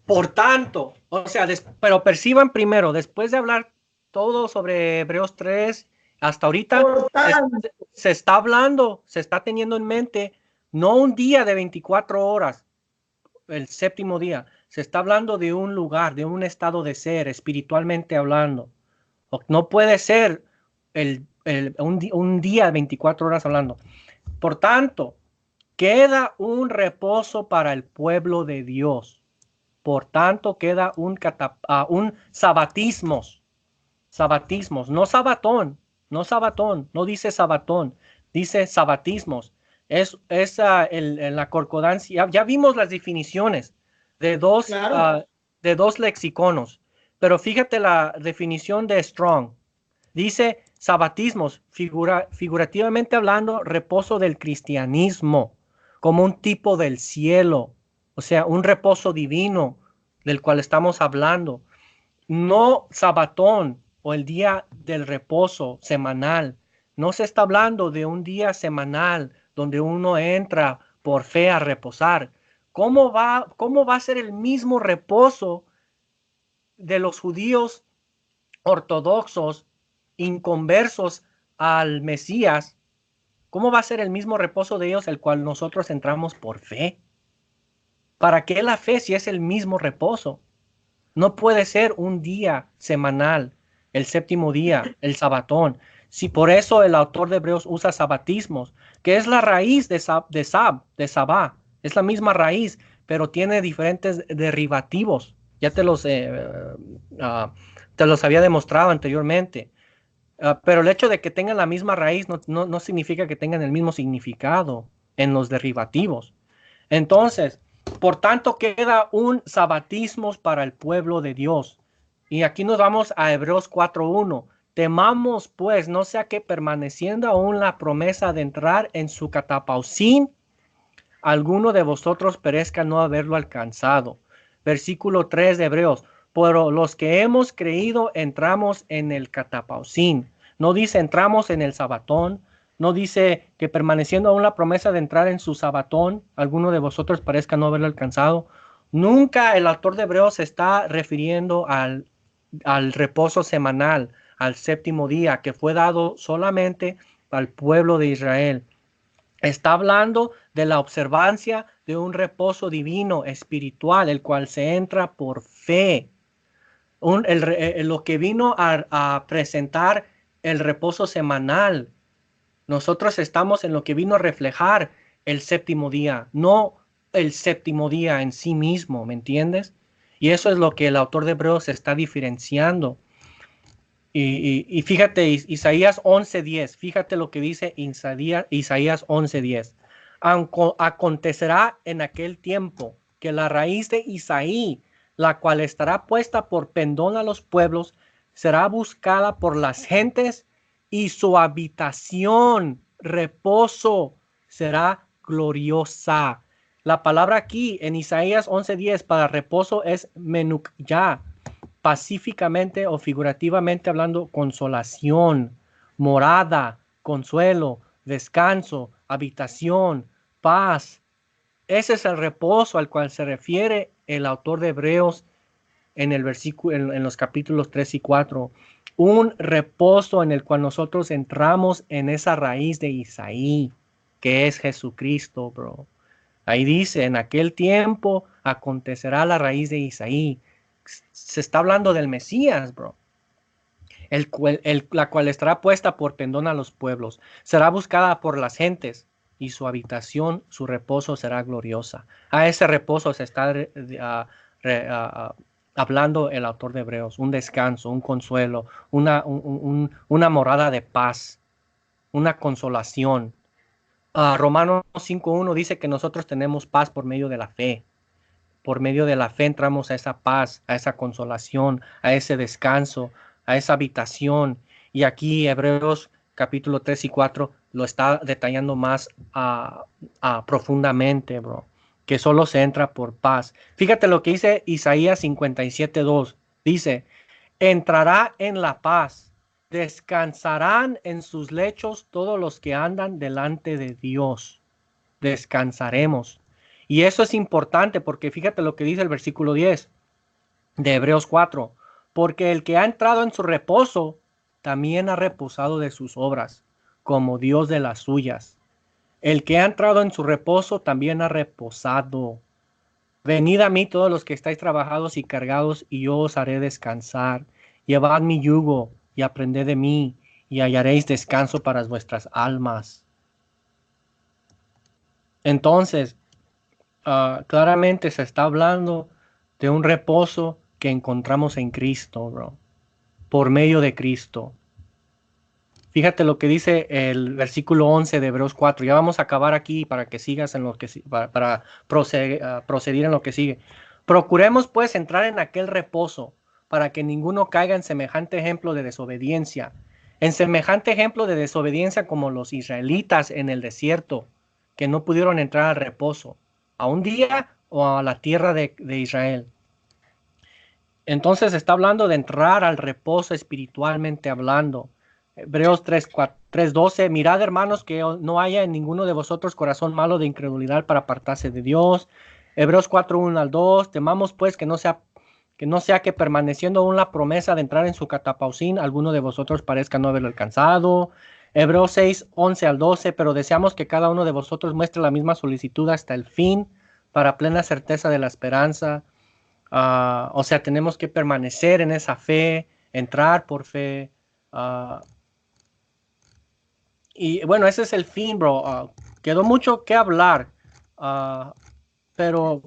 Speaker 1: Por tanto, o sea, pero perciban primero, después de hablar todo sobre Hebreos 3, hasta ahorita
Speaker 2: Por tanto,
Speaker 1: se está hablando, se está teniendo en mente no un día de 24 horas, el séptimo día, se está hablando de un lugar, de un estado de ser, espiritualmente hablando. No puede ser un día de 24 horas hablando. Por tanto, queda un reposo para el pueblo de Dios. Por tanto, queda un sabatismos, no sabatón, no dice sabatón, dice sabatismos. Es en la concordancia, ya vimos las definiciones
Speaker 2: claro,
Speaker 1: de dos lexiconos, pero fíjate la definición de Strong. Dice sabatismos, figurativamente hablando, reposo del cristianismo, como un tipo del cielo, o sea, un reposo divino del cual estamos hablando. No sabatón o el día del reposo semanal. No se está hablando de un día semanal donde uno entra por fe a reposar. Cómo va a ser el mismo reposo de los judíos ortodoxos inconversos al Mesías? ¿Cómo va a ser el mismo reposo de ellos el cual nosotros entramos por fe? ¿Para qué la fe si es el mismo reposo? No puede ser un día semanal, el séptimo día, el sabatón. Si por eso el autor de Hebreos usa sabatismos, que es la raíz de Sabá, es la misma raíz, pero tiene diferentes derivativos. Ya te los había demostrado anteriormente. Pero el hecho de que tengan la misma raíz no significa que tengan el mismo significado en los derivativos. Entonces, por tanto, queda un sabatismo para el pueblo de Dios. Y aquí nos vamos a Hebreos 4:1. Temamos, pues, no sea que permaneciendo aún la promesa de entrar en su catapausín, alguno de vosotros perezca no haberlo alcanzado. Versículo 3 de Hebreos. Pero los que hemos creído entramos en el catapausín. No dice entramos en el sabatón. No dice que permaneciendo aún la promesa de entrar en su sabatón, alguno de vosotros parezca no haberlo alcanzado. Nunca el autor de Hebreos se está refiriendo al reposo semanal, al séptimo día, que fue dado solamente al pueblo de Israel. Está hablando de la observancia de un reposo divino, espiritual, el cual se entra por fe. Lo que vino a presentar el reposo semanal. Nosotros estamos en lo que vino a reflejar el séptimo día, no el séptimo día en sí mismo, ¿me entiendes? Y eso es lo que el autor de Hebreos está diferenciando. Y fíjate, Isaías 11:10, fíjate lo que dice Isaías 11:10. Acontecerá en aquel tiempo que la raíz de Isaí, la cual estará puesta por pendón a los pueblos, será buscada por las gentes y su habitación, reposo, será gloriosa. La palabra aquí en Isaías 11:10 para reposo es menukya. pacíficamente o figurativamente hablando, consolación, morada, consuelo, descanso, habitación, paz. Ese es el reposo al cual se refiere el autor de Hebreos en el versículo, en los capítulos 3 y 4. Un reposo en el cual nosotros entramos en esa raíz de Isaí, que es Jesucristo, bro. Ahí dice, en aquel tiempo acontecerá la raíz de Isaí. Se está hablando del Mesías, bro. La cual estará puesta por pendón a los pueblos. Será buscada por las gentes y su habitación, su reposo será gloriosa. A ese reposo se está hablando el autor de Hebreos. Un descanso, un consuelo, una morada de paz, una consolación. Romanos 5.1 dice que nosotros tenemos paz por medio de la fe. Por medio de la fe entramos a esa paz, a esa consolación, a ese descanso, a esa habitación. Y aquí Hebreos capítulo 3 y 4 lo está detallando más profundamente, bro. Que solo se entra por paz. Fíjate lo que dice Isaías 57.2. Dice, entrará en la paz, descansarán en sus lechos todos los que andan delante de Dios. Descansaremos. Y eso es importante porque fíjate lo que dice el versículo 10 de Hebreos 4. Porque el que ha entrado en su reposo, también ha reposado de sus obras, como Dios de las suyas. El que ha entrado en su reposo, también ha reposado. Venid a mí todos los que estáis trabajados y cargados, y yo os haré descansar. Llevad mi yugo y aprended de mí, y hallaréis descanso para vuestras almas. Entonces, claramente se está hablando de un reposo que encontramos en Cristo, bro, por medio de Cristo. Fíjate lo que dice el versículo 11 de Hebreos 4. Ya vamos a acabar aquí para que sigas en lo que para proseguir en lo que sigue. Procuremos pues entrar en aquel reposo para que ninguno caiga en semejante ejemplo de desobediencia. En semejante ejemplo de desobediencia como los israelitas en el desierto, que no pudieron entrar al reposo, a un día o a la tierra de Israel. Entonces está hablando de entrar al reposo espiritualmente hablando. Hebreos 3:12, mirad hermanos que no haya en ninguno de vosotros corazón malo de incredulidad para apartarse de Dios. Hebreos 4:1-2, temamos pues que no sea que permaneciendo aún la promesa de entrar en su catapausín, alguno de vosotros parezca no haberlo alcanzado. Hebreos 6:11-12, pero deseamos que cada uno de vosotros muestre la misma solicitud hasta el fin, para plena certeza de la esperanza. O sea, tenemos que permanecer en esa fe, entrar por fe. Y bueno, ese es el fin, bro. Quedó mucho que hablar, pero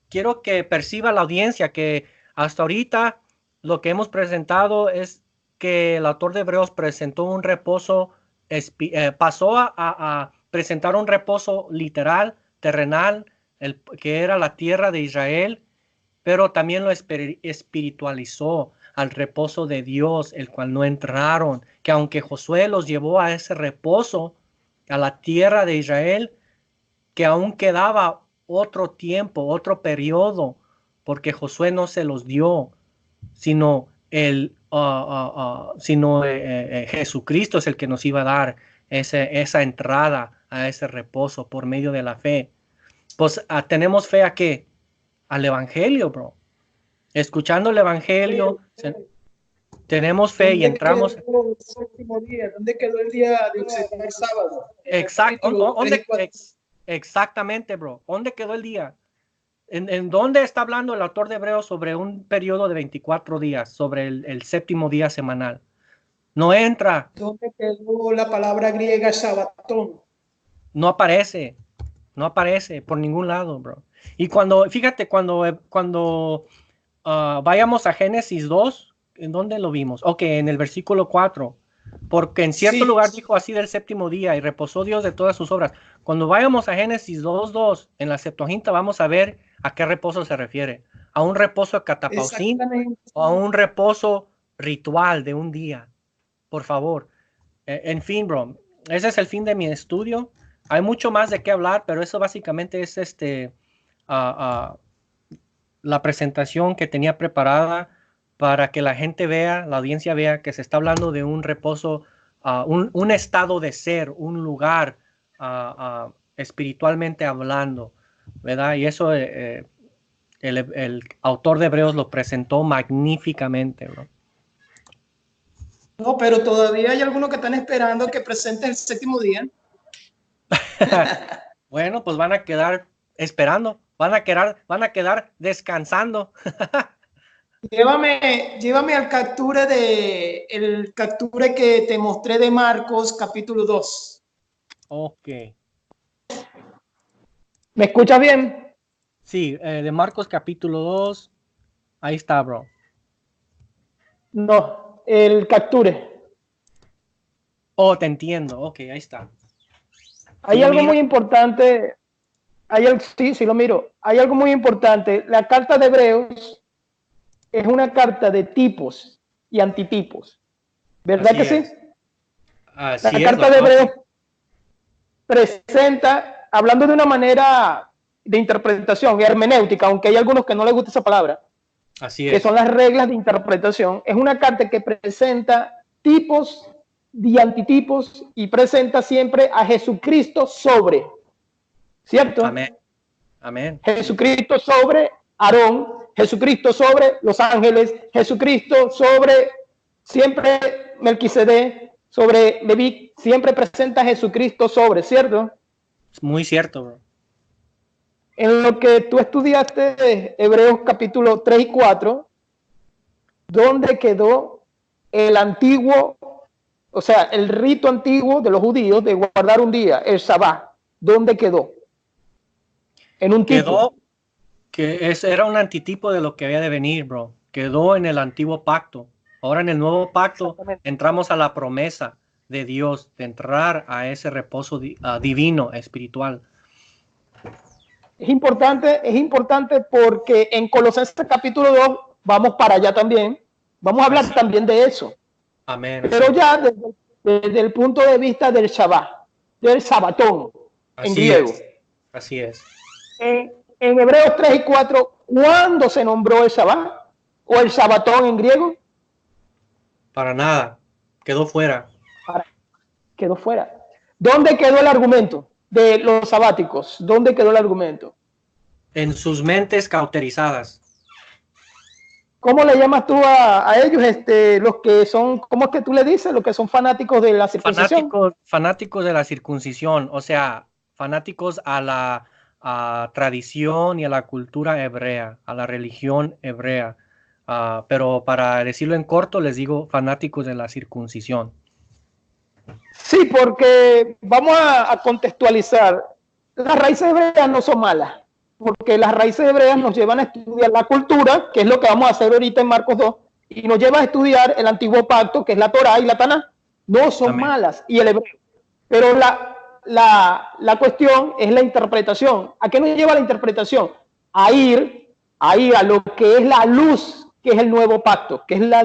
Speaker 1: quiero que perciba la audiencia que hasta ahorita lo que hemos presentado es que el autor de Hebreos presentó un reposo, pasó a presentar un reposo literal, terrenal, que era la tierra de Israel, pero también lo espiritualizó al reposo de Dios, el cual no entraron, que aunque Josué los llevó a ese reposo, a la tierra de Israel, que aún quedaba otro tiempo, otro periodo, porque Josué no se los dio, sino Jesucristo es el que nos iba a dar esa entrada a ese reposo por medio de la fe. Pues tenemos fe a qué? Al evangelio, bro. Escuchando el evangelio, tenemos fe y entramos.
Speaker 2: ¿Dónde quedó el día de observar sábado?
Speaker 1: Exactamente, bro. ¿Dónde quedó el día? ¿En dónde está hablando el autor de Hebreos sobre un periodo de 24 días, sobre el séptimo día semanal? No entra.
Speaker 2: ¿Dónde quedó la palabra griega Shabbatón?
Speaker 1: No aparece por ningún lado, bro. Y fíjate, cuando vayamos a Génesis 2, ¿en dónde lo vimos? Ok, en el versículo 4. Porque en cierto lugar dijo así del séptimo día y reposó Dios de todas sus obras. Cuando vayamos a Génesis 2:2, en la Septuaginta vamos a ver a qué reposo se refiere. ¿A un reposo catapausín o a un reposo ritual de un día? Por favor. En fin, bro, ese es el fin de mi estudio. Hay mucho más de qué hablar, pero eso básicamente es la presentación que tenía preparada para que la gente vea, la audiencia vea que se está hablando de un reposo, un estado de ser, un lugar espiritualmente hablando, ¿verdad? Y eso el autor de Hebreos lo presentó magníficamente, bro.
Speaker 2: No, pero todavía hay algunos que están esperando que presente el séptimo día.
Speaker 1: Bueno, pues van a quedar esperando, van a quedar descansando.
Speaker 2: Llévame al el capture que te mostré de Marcos, capítulo 2.
Speaker 1: Ok.
Speaker 2: ¿Me escuchas bien?
Speaker 1: Sí, de Marcos capítulo 2, ahí está, bro.
Speaker 2: No, el capture.
Speaker 1: Oh, te entiendo, ok, ahí está.
Speaker 2: Hay algo muy importante, sí, lo miro. Hay algo muy importante. La carta de Hebreos es una carta de tipos y antitipos. ¿Verdad
Speaker 1: Así
Speaker 2: que
Speaker 1: es.
Speaker 2: sí?
Speaker 1: Así
Speaker 2: La
Speaker 1: es, lo
Speaker 2: carta de
Speaker 1: acabas
Speaker 2: Hebreos presenta, hablando de una manera de interpretación, hermenéutica, aunque hay algunos que no les gusta esa palabra,
Speaker 1: Así
Speaker 2: que
Speaker 1: es.
Speaker 2: son las reglas de interpretación, es una carta que presenta tipos y antitipos y presenta siempre a Jesucristo sobre, ¿cierto?
Speaker 1: Amén. Amén.
Speaker 2: Jesucristo sobre Aarón, Jesucristo sobre los ángeles, Jesucristo sobre siempre Melquisedec, sobre Leví, siempre presenta a Jesucristo sobre, ¿cierto?
Speaker 1: Es muy cierto, bro.
Speaker 2: En lo que tú estudiaste Hebreos capítulo 3 y 4, ¿dónde quedó el antiguo, o sea, el rito antiguo de los judíos de guardar un día, el Sabbat? ¿Dónde quedó? En un tipo.
Speaker 1: Quedó era un antitipo de lo que había de venir, bro. Quedó en el antiguo pacto. Ahora en el nuevo pacto entramos a la promesa de Dios de entrar a ese reposo divino, espiritual.
Speaker 2: Es importante porque en Colosenses capítulo 2 vamos para allá también. Vamos a hablar también de eso.
Speaker 1: Amén.
Speaker 2: Pero ya desde el punto de vista del Shabbat, del Sabatón en
Speaker 1: Así
Speaker 2: griego.
Speaker 1: es. Así es.
Speaker 2: En Hebreos 3 y 4, ¿cuándo se nombró el Shabbat? ¿O el Sabatón en griego?
Speaker 1: Para nada. Quedó fuera.
Speaker 2: Quedó fuera. ¿Dónde quedó el argumento de los sabáticos? ¿Dónde quedó el argumento?
Speaker 1: En sus mentes cauterizadas.
Speaker 2: ¿Cómo le llamas tú a ellos, los que son, cómo es que tú le dices, los que son fanáticos de la circuncisión?
Speaker 1: Fanáticos de la circuncisión, o sea, fanáticos a la tradición y a la cultura hebrea, a la religión hebrea. Pero para decirlo en corto, les digo fanáticos de la circuncisión.
Speaker 2: Sí, porque vamos a contextualizar. Las raíces hebreas no son malas, porque las raíces hebreas nos llevan a estudiar la cultura, que es lo que vamos a hacer ahorita en Marcos 2, y nos lleva a estudiar el antiguo pacto, que es la Torá y la Taná. No son
Speaker 1: Amén.
Speaker 2: malas, y el hebreo. Pero la cuestión es la interpretación. ¿A qué nos lleva la interpretación? A ir a lo que es la luz, que es el nuevo pacto, que es la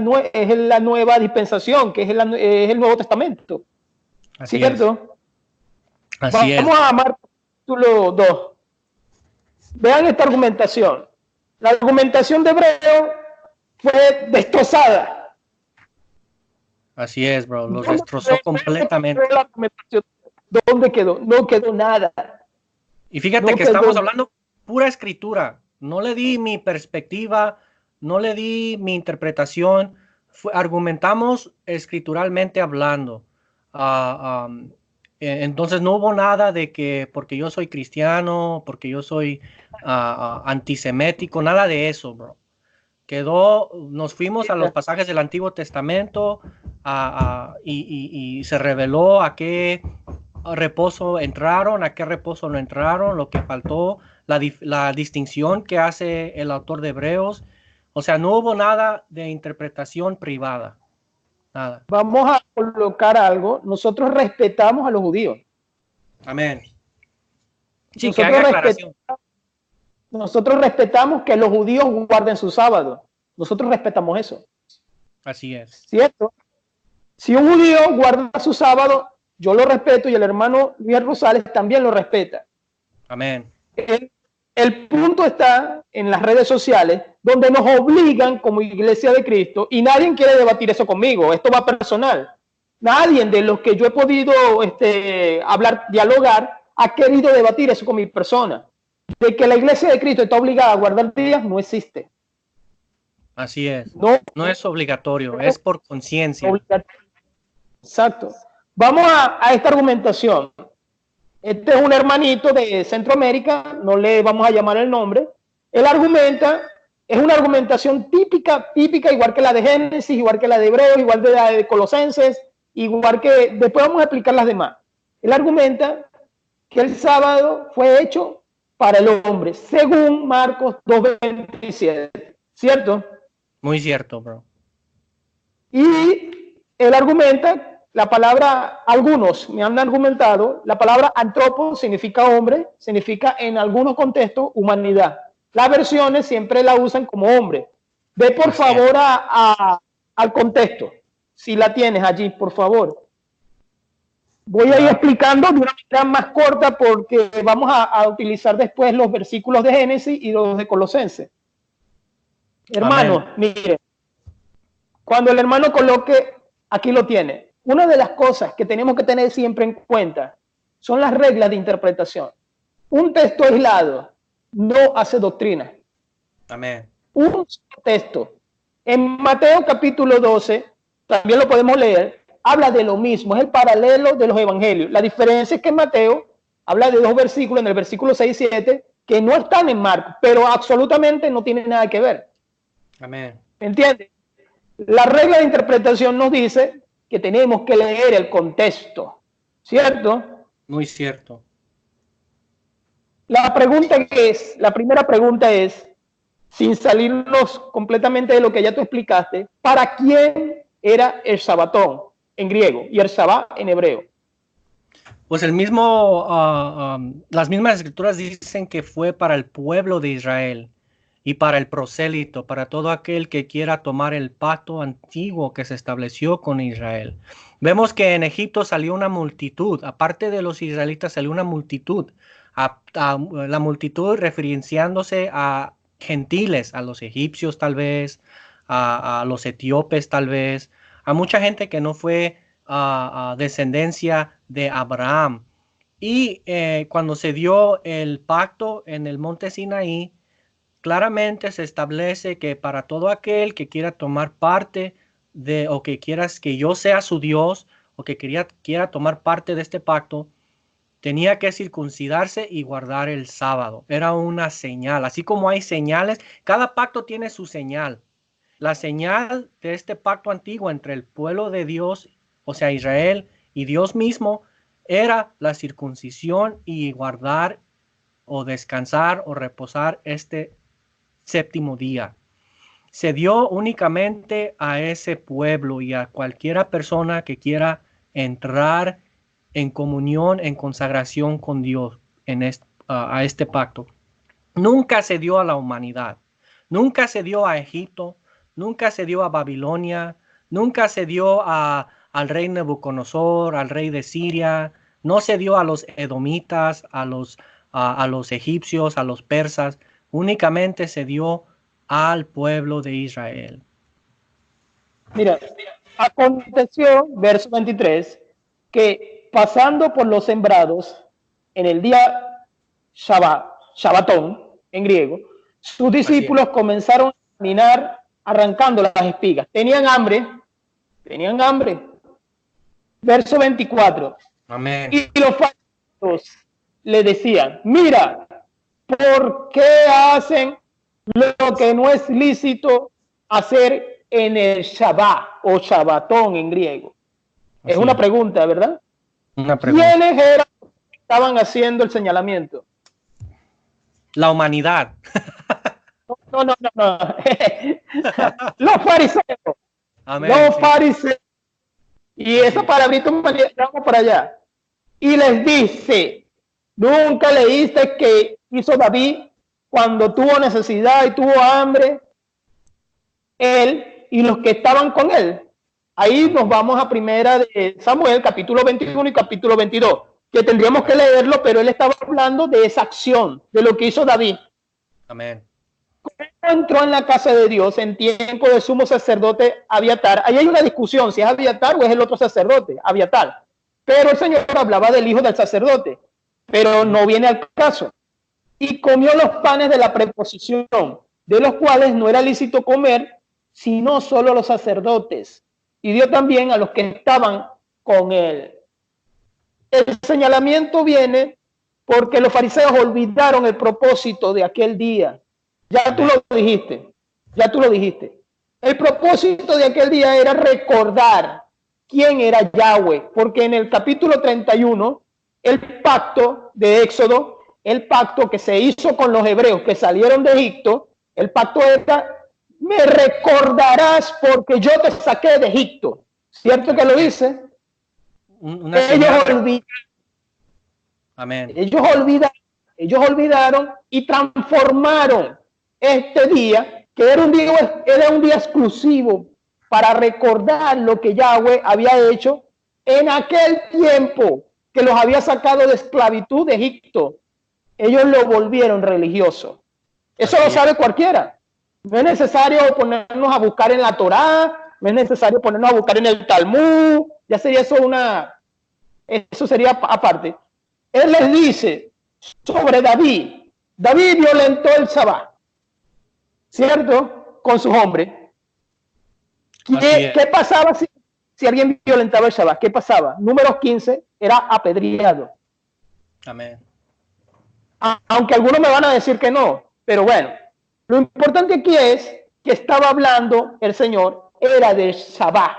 Speaker 2: nueva dispensación, que es el Nuevo Testamento.
Speaker 1: Así
Speaker 2: ¿Cierto?
Speaker 1: es. Así
Speaker 2: Vamos a Marcos capítulo 2. Vean esta argumentación. La argumentación de Hebreo fue destrozada.
Speaker 1: Así es, bro. Los destrozó completamente.
Speaker 2: ¿Dónde quedó? No quedó nada.
Speaker 1: Y fíjate que estamos hablando pura escritura. No le di mi perspectiva, no le di mi interpretación. Argumentamos escrituralmente hablando. Entonces no hubo nada de que porque yo soy cristiano, porque yo soy antisemético, nada de eso, bro. Nos fuimos a los pasajes del Antiguo Testamento y se reveló a qué reposo entraron, a qué reposo no entraron, lo que faltó, la distinción que hace el autor de Hebreos. O sea, no hubo nada de interpretación privada. Nada.
Speaker 2: Vamos a colocar algo. Nosotros respetamos a los judíos.
Speaker 1: Amén. Sí, que haga aclaración.
Speaker 2: Nosotros respetamos que los judíos guarden su sábado. Nosotros respetamos eso.
Speaker 1: Así es.
Speaker 2: ¿Cierto? Si un judío guarda su sábado, yo lo respeto y el hermano Luis Rosales también lo respeta.
Speaker 1: Amén.
Speaker 2: Él el punto está en las redes sociales, donde nos obligan como Iglesia de Cristo, y nadie quiere debatir eso conmigo. Esto va personal. Nadie de los que yo he podido hablar, dialogar, ha querido debatir eso con mi persona. De que la Iglesia de Cristo está obligada a guardar días, no existe.
Speaker 1: Así es.
Speaker 2: No,
Speaker 1: No es obligatorio, es por conciencia.
Speaker 2: Exacto. Vamos a esta argumentación. Este es un hermanito de Centroamérica, no le vamos a llamar el nombre. Él argumenta, es una argumentación típica, igual que la de Génesis, igual que la de Hebreos, igual que la de Colosenses, igual que, después vamos a explicar las demás. Él argumenta que el sábado fue hecho para el hombre, según Marcos 2:27, ¿cierto?
Speaker 1: Muy cierto, bro.
Speaker 2: Y él argumenta, la palabra, algunos me han argumentado, la palabra antropo significa hombre, significa en algunos contextos humanidad. Las versiones siempre la usan como hombre. Ve por favor al contexto, si la tienes allí, por favor. Voy a ir explicando de una manera más corta porque vamos a utilizar después los versículos de Génesis y los de Colosenses. Hermano, mire, cuando el hermano coloque, aquí lo tiene. Una de las cosas que tenemos que tener siempre en cuenta son las reglas de interpretación. Un texto aislado no hace doctrina.
Speaker 1: Amén.
Speaker 2: Un texto. En Mateo capítulo 12, también lo podemos leer, habla de lo mismo, es el paralelo de los evangelios. La diferencia es que en Mateo habla de dos versículos, en el versículo 6 y 7, que no están en Marcos, pero absolutamente no tienen nada que ver.
Speaker 1: Amén.
Speaker 2: ¿Entiendes? La regla de interpretación nos dice que tenemos que leer el contexto, ¿cierto?
Speaker 1: Muy cierto.
Speaker 2: La primera pregunta es, sin salirnos completamente de lo que ya tú explicaste, ¿para quién era el sabatón en griego y el sabá en hebreo?
Speaker 1: Pues el mismo, las mismas escrituras dicen que fue para el pueblo de Israel y para el prosélito, para todo aquel que quiera tomar el pacto antiguo que se estableció con Israel. Vemos que en Egipto salió una multitud, aparte de los israelitas salió una multitud, la multitud referenciándose a gentiles, a los egipcios tal vez, a los etíopes tal vez, a mucha gente que no fue descendencia de Abraham. Y cuando se dio el pacto en el monte Sinaí, claramente se establece que para todo aquel que quiera tomar parte de, o que quieras que yo sea su Dios, o que quiera tomar parte de este pacto, tenía que circuncidarse y guardar el sábado. Era una señal. Así como hay señales, cada pacto tiene su señal. La señal de este pacto antiguo entre el pueblo de Dios, o sea, Israel y Dios mismo, era la circuncisión y guardar o descansar o reposar este séptimo día. Se dio únicamente a ese pueblo y a cualquiera persona que quiera entrar en comunión, en consagración con Dios a este pacto. Nunca se dio a la humanidad, nunca se dio a Egipto, nunca se dio a Babilonia, nunca se dio al rey Nabucodonosor, al rey de Siria, no se dio a los edomitas, a los egipcios, a los persas, únicamente se dio al pueblo de Israel.
Speaker 2: Mira, aconteció, verso 23, que pasando por los sembrados en el día Shabbatón, en griego, sus discípulos comenzaron a caminar arrancando las espigas. Tenían hambre. Verso 24.
Speaker 1: Amén.
Speaker 2: Y los fariseos le decían, mira, ¿por qué hacen lo que no es lícito hacer en el Shabbat o Shabbatón en griego? Es una pregunta, ¿verdad?
Speaker 1: Una pregunta.
Speaker 2: ¿Quiénes eran los que estaban haciendo el señalamiento?
Speaker 1: La humanidad.
Speaker 2: No. Los fariseos.
Speaker 1: Amén,
Speaker 2: Los fariseos. Y esa palabrita vamos para allá. Y les dice, ¿nunca leíste que hizo David cuando tuvo necesidad y tuvo hambre? Él y los que estaban con él. Ahí nos vamos a primera de Samuel, capítulo 21 y capítulo 22, que tendríamos que leerlo, pero él estaba hablando de esa acción, de lo que hizo David.
Speaker 1: Amén.
Speaker 2: Entró en la casa de Dios en tiempo del sumo sacerdote Abiatar. Ahí hay una discusión si es Abiatar o es el otro sacerdote, Abiatar. Pero el Señor hablaba del hijo del sacerdote, pero no viene al caso. Y comió los panes de la preposición, de los cuales no era lícito comer, sino solo los sacerdotes. Y dio también a los que estaban con él. El señalamiento viene porque los fariseos olvidaron el propósito de aquel día. Ya tú lo dijiste, ya tú lo dijiste. El propósito de aquel día era recordar quién era Yahweh, porque en el capítulo 31, el pacto de Éxodo, el pacto que se hizo con los hebreos que salieron de Egipto, el pacto era, me recordarás porque yo te saqué de Egipto. ¿Cierto que lo dice?
Speaker 1: Amén.
Speaker 2: Ellos olvidaron y transformaron este día, que era un día exclusivo para recordar lo que Yahweh había hecho en aquel tiempo que los había sacado de esclavitud de Egipto. Ellos lo volvieron religioso. Eso lo sabe cualquiera. No es necesario ponernos a buscar en la Torá, no es necesario ponernos a buscar en el Talmud, ya sería eso sería aparte. Él les dice sobre David. David violentó el Sabbat, ¿cierto? Con sus hombres. ¿Qué pasaba si alguien violentaba el Sabbat? ¿Qué pasaba? Números 15, era apedreado.
Speaker 1: Amén.
Speaker 2: Aunque algunos me van a decir que no, pero bueno, lo importante aquí es que estaba hablando el Señor, era de Sabbat.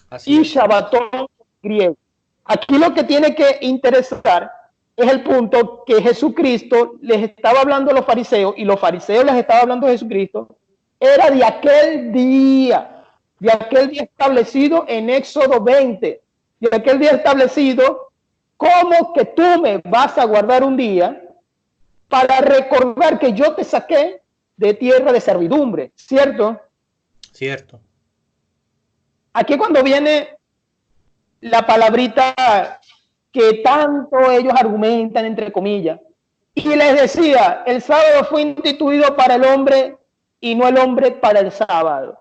Speaker 2: Así y Shabbatón griego. Aquí lo que tiene que interesar es el punto que Jesucristo les estaba hablando a los fariseos y los fariseos les estaba hablando a Jesucristo, era de aquel día establecido en Éxodo 20, de aquel día establecido, como que tú me vas a guardar un día para recordar que yo te saqué de tierra de servidumbre, ¿cierto?
Speaker 1: Cierto.
Speaker 2: Aquí cuando viene la palabrita que tanto ellos argumentan, entre comillas, y les decía, el sábado fue instituido para el hombre y no el hombre para el sábado.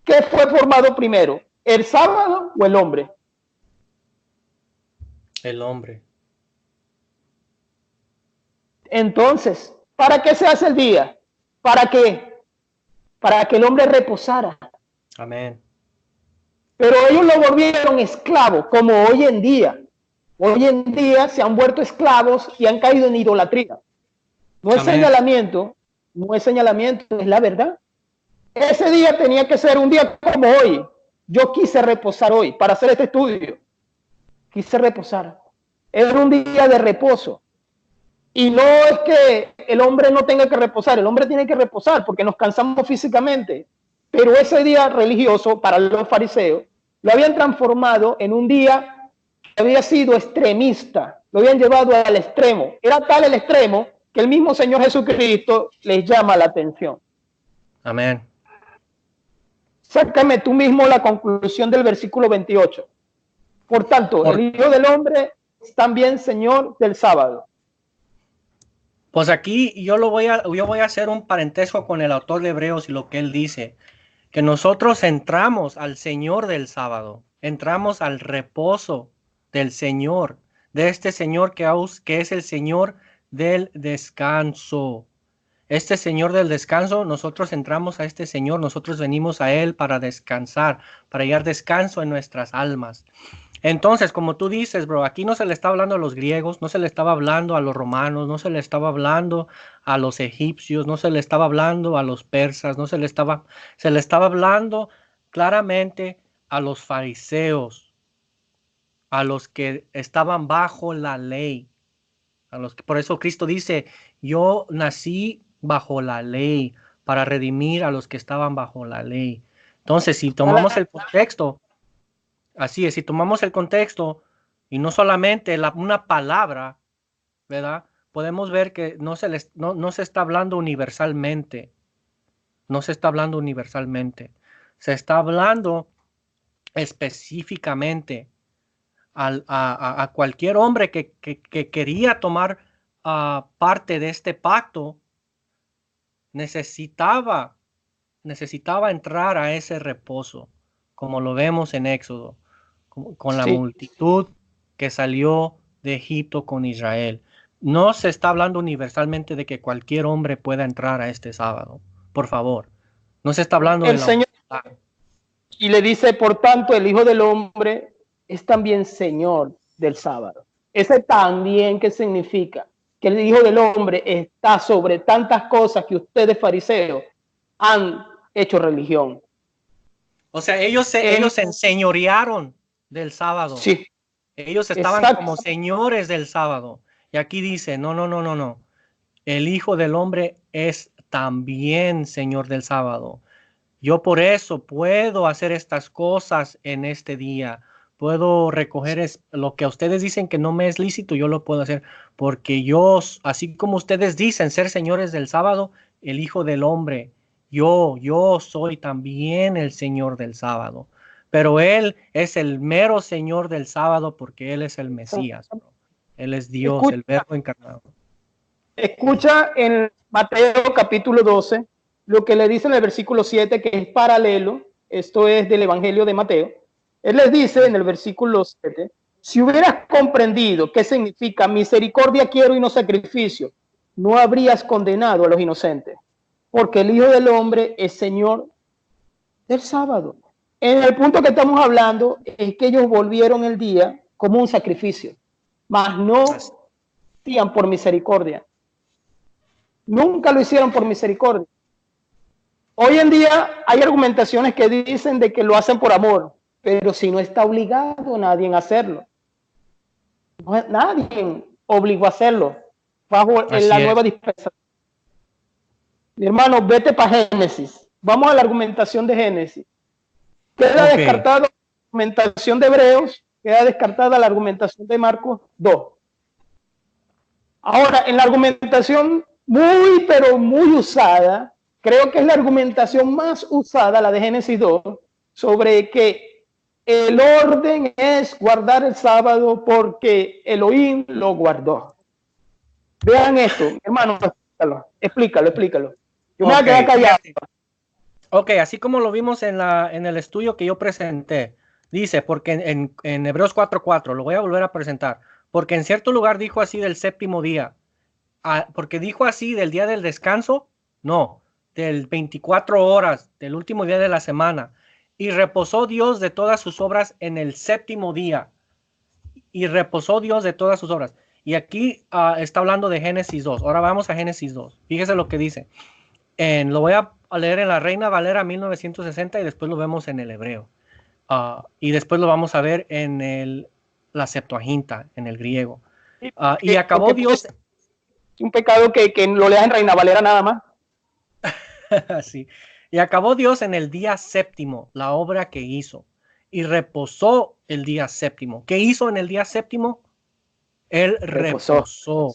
Speaker 2: ¿Qué fue formado primero, el sábado o el hombre?
Speaker 1: El hombre.
Speaker 2: Entonces, ¿para qué se hace el día? ¿Para qué? Para que el hombre reposara.
Speaker 1: Amén.
Speaker 2: Pero ellos lo volvieron esclavo, como hoy en día. Hoy en día se han vuelto esclavos y han caído en idolatría. No es señalamiento, es la verdad. Ese día tenía que ser un día como hoy. Yo quise reposar hoy para hacer este estudio. Quise reposar. Era un día de reposo. Y no es que el hombre no tenga que reposar, el hombre tiene que reposar porque nos cansamos físicamente. Pero ese día religioso para los fariseos lo habían transformado en un día que había sido extremista, lo habían llevado al extremo. Era tal el extremo que el mismo Señor Jesucristo les llama la atención.
Speaker 1: Amén.
Speaker 2: Sácame tú mismo la conclusión del versículo 28. Por tanto, el Hijo del Hombre es también Señor del sábado.
Speaker 1: Pues aquí yo voy a hacer un parentesco con el autor de Hebreos y lo que él dice, que nosotros entramos al Señor del sábado, entramos al reposo del Señor, de este Señor que es el Señor del descanso. Este Señor del descanso, nosotros entramos a este Señor, nosotros venimos a Él para descansar, para hallar descanso en nuestras almas. Entonces, como tú dices, bro, aquí no se le está hablando a los griegos, no se le estaba hablando a los romanos, no se le estaba hablando a los egipcios, no se le estaba hablando a los persas, se le estaba hablando claramente a los fariseos, a los que estaban bajo la ley, por eso Cristo dice, yo nací bajo la ley para redimir a los que estaban bajo la ley. Entonces, si tomamos el contexto, así es, si tomamos el contexto y no solamente una palabra, ¿verdad? Podemos ver que no se está hablando universalmente. No se está hablando universalmente. Se está hablando específicamente a cualquier hombre que quería tomar parte de este pacto. necesitaba entrar a ese reposo, como lo vemos en Éxodo, con la
Speaker 2: Sí.
Speaker 1: multitud que salió de Egipto con Israel. No se está hablando universalmente de que cualquier hombre pueda entrar a este sábado, por favor. No se está hablando de
Speaker 2: El
Speaker 1: la
Speaker 2: Señor,
Speaker 1: humanidad.
Speaker 2: y le dice, por tanto, el Hijo del Hombre es también Señor del sábado. Ese también, ¿qué significa? Que el Hijo del Hombre está sobre tantas cosas que ustedes fariseos han hecho religión.
Speaker 1: O sea, ellos se enseñorearon del sábado.
Speaker 2: Sí,
Speaker 1: Ellos estaban
Speaker 2: exacto.
Speaker 1: como señores del sábado. Y aquí dice, no, no, no, no, no. El Hijo del Hombre es también Señor del sábado. Yo por eso puedo hacer estas cosas en este día. Puedo recoger lo que a ustedes dicen que no me es lícito, yo lo puedo hacer porque yo, así como ustedes dicen ser señores del sábado, el Hijo del Hombre, yo soy también el Señor del sábado. Pero Él es el mero Señor del sábado porque Él es el Mesías, bro. Él es Dios,
Speaker 2: Escucha,
Speaker 1: el Verbo encarnado.
Speaker 2: escucha en Mateo capítulo 12 lo que le dice en el versículo 7, que es paralelo, esto es del Evangelio de Mateo. Él les dice en el versículo 7, si hubieras comprendido qué significa misericordia quiero y no sacrificio, no habrías condenado a los inocentes, porque el Hijo del Hombre es Señor del sábado. En el punto que estamos hablando es que ellos volvieron el día como un sacrificio, mas no hacían por misericordia. Nunca lo hicieron por misericordia. Hoy en día hay argumentaciones que dicen de que lo hacen por amor, pero si no está obligado nadie a hacerlo. Nadie obligó a hacerlo bajo la nueva dispensación. Mi hermano, vete para Génesis. Vamos a la argumentación de Génesis. Queda descartada la argumentación de Hebreos, queda descartada la argumentación de Marcos 2. Ahora, en la argumentación muy, pero muy usada, creo que es la argumentación más usada, la de Génesis 2, sobre que el orden es guardar el sábado porque Elohim lo guardó. Vean esto, hermano, explícalo. Yo me voy a quedar callado.
Speaker 1: Ok, así como lo vimos en el estudio que yo presenté, dice, porque en Hebreos 4:4, lo voy a volver a presentar, porque en cierto lugar dijo así del séptimo día, porque dijo así del día del descanso, no, del 24 horas, del último día de la semana, y reposó Dios de todas sus obras en el séptimo día, y reposó Dios de todas sus obras. Y aquí está hablando de Génesis 2, ahora vamos a Génesis 2, fíjese lo que dice. Lo voy a leer en la Reina Valera 1960 y después lo vemos en el hebreo. Y después lo vamos a ver en la Septuaginta, en el griego. Y acabó Dios.
Speaker 2: Un pecado que lo leas en Reina Valera nada más.
Speaker 1: Sí. Y acabó Dios en el día séptimo la obra que hizo. Y reposó el día séptimo. ¿Qué hizo en el día séptimo? Él reposó.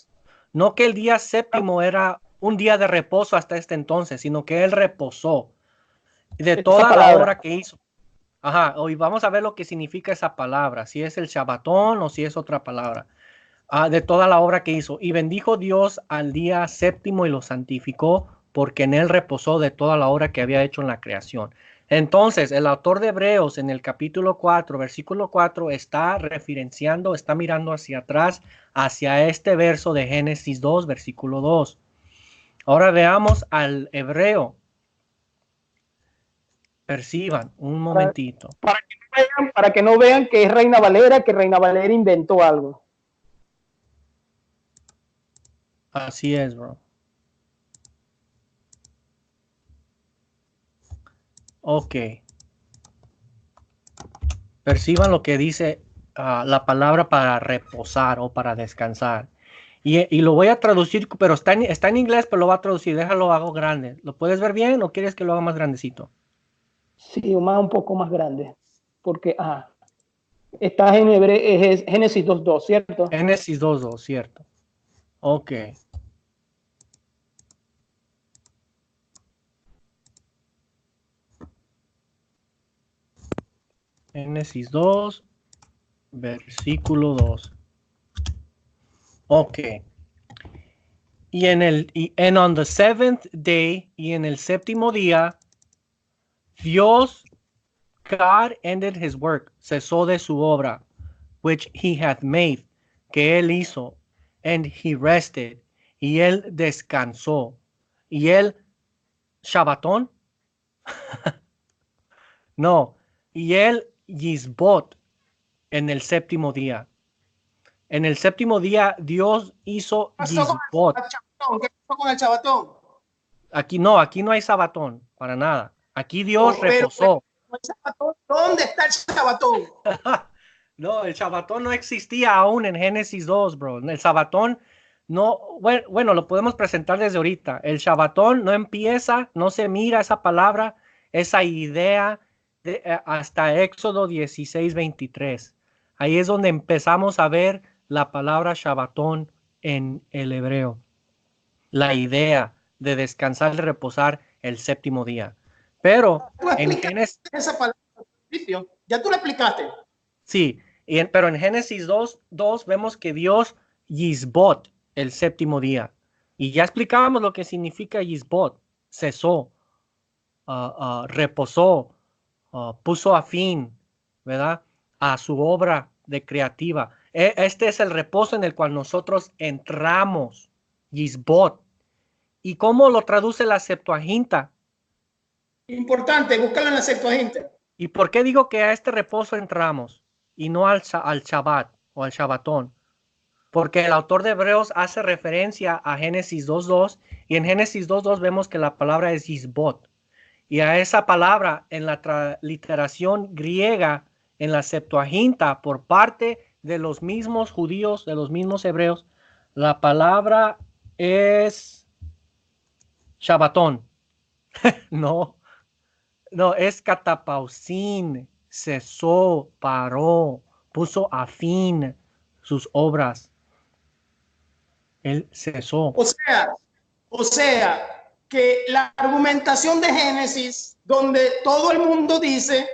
Speaker 1: No que el día séptimo era un día de reposo hasta este entonces, sino que él reposó de toda la obra que hizo. Ajá, hoy vamos a ver lo que significa esa palabra, si es el Shabbatón o si es otra palabra, de toda la obra que hizo. Y bendijo Dios al día séptimo y lo santificó, porque en él reposó de toda la obra que había hecho en la creación. Entonces, el autor de Hebreos en el capítulo 4, versículo 4, está referenciando, está mirando hacia atrás, hacia este verso de Génesis 2, versículo 2. Ahora veamos al hebreo. Perciban un momentito.
Speaker 2: Para que no vean que es Reina Valera, que Reina Valera inventó algo.
Speaker 1: Así es, bro. Ok. Perciban lo que dice la palabra para reposar o para descansar. Y lo voy a traducir, pero está en inglés, pero lo voy a traducir. Déjalo, hago grande. ¿Lo puedes ver bien o quieres que lo haga más grandecito?
Speaker 2: Sí, un poco más grande. Porque, estás en Génesis 2.2, ¿cierto?
Speaker 1: Génesis 2.2, cierto. Ok. Génesis 2, versículo 2. Ok. And on the seventh day, y en el séptimo día, Dios, God ended his work, cesó de su obra, which he hath made, que él hizo, and he rested, y él descansó, y él, Shabbatón, no, y él Yisbot en el séptimo día. En el séptimo día Dios hizo Yisbot.
Speaker 2: ¿Qué pasó con el Shabbatón?
Speaker 1: Aquí no hay Sabatón, para nada. Aquí Dios reposó.
Speaker 2: El Shabbatón, ¿dónde está el Shabbatón?
Speaker 1: No, el Shabbatón no existía aún en Génesis 2, bro. El Shabbatón no, bueno, lo podemos presentar desde ahorita. El Shabbatón no empieza, no se mira esa palabra, esa idea hasta Éxodo 16:23. Ahí es donde empezamos a ver la palabra Shabbatón en el hebreo. La idea de descansar y reposar el séptimo día. Pero en Génesis...
Speaker 2: Esa palabra al principio, ya tú la explicaste.
Speaker 1: Sí, pero en Génesis 2 vemos que Dios Yisbot el séptimo día. Y ya explicábamos lo que significa Yisbot. Cesó, reposó, puso a fin, ¿verdad? A su obra de creativa. Este es el reposo en el cual nosotros entramos. Yisbot. ¿Y cómo lo traduce la Septuaginta?
Speaker 2: Importante, búscalo en la Septuaginta.
Speaker 1: ¿Y por qué digo que a este reposo entramos y no al Shabbat o al Shabbatón? Porque el autor de Hebreos hace referencia a Génesis 2:2 y en Génesis 2:2 vemos que la palabra es Yisbot. Y a esa palabra en la transliteración griega, en la Septuaginta, por parte de los mismos judíos, de los mismos hebreos, la palabra es Shabbatón. No, es catapausin, cesó, paró, puso a fin sus obras. Él cesó.
Speaker 2: O sea, que la argumentación de Génesis, donde todo el mundo dice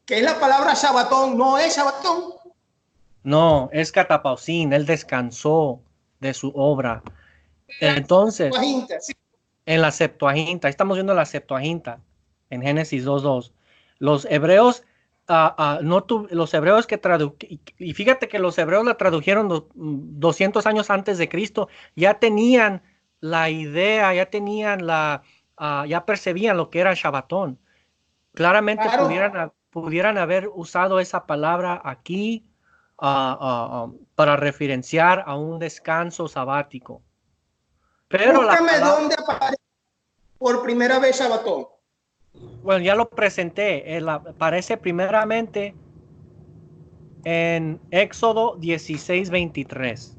Speaker 2: que es la palabra Shabbatón, no es Shabbatón.
Speaker 1: No, es catapausin, él descansó de su obra. Entonces, en la Septuaginta, estamos viendo la Septuaginta en Génesis 2:2. Los hebreos, los hebreos que y fíjate que los hebreos la tradujeron 200 años antes de Cristo, ya tenían la idea, ya percibían lo que era Shabbatón. Claramente claro. pudieran haber usado esa palabra aquí para referenciar a un descanso sabático. Pero
Speaker 2: búscame dónde aparece por primera vez Shabbatón.
Speaker 1: Bueno, ya lo presenté. Aparece primeramente en Éxodo 16:23.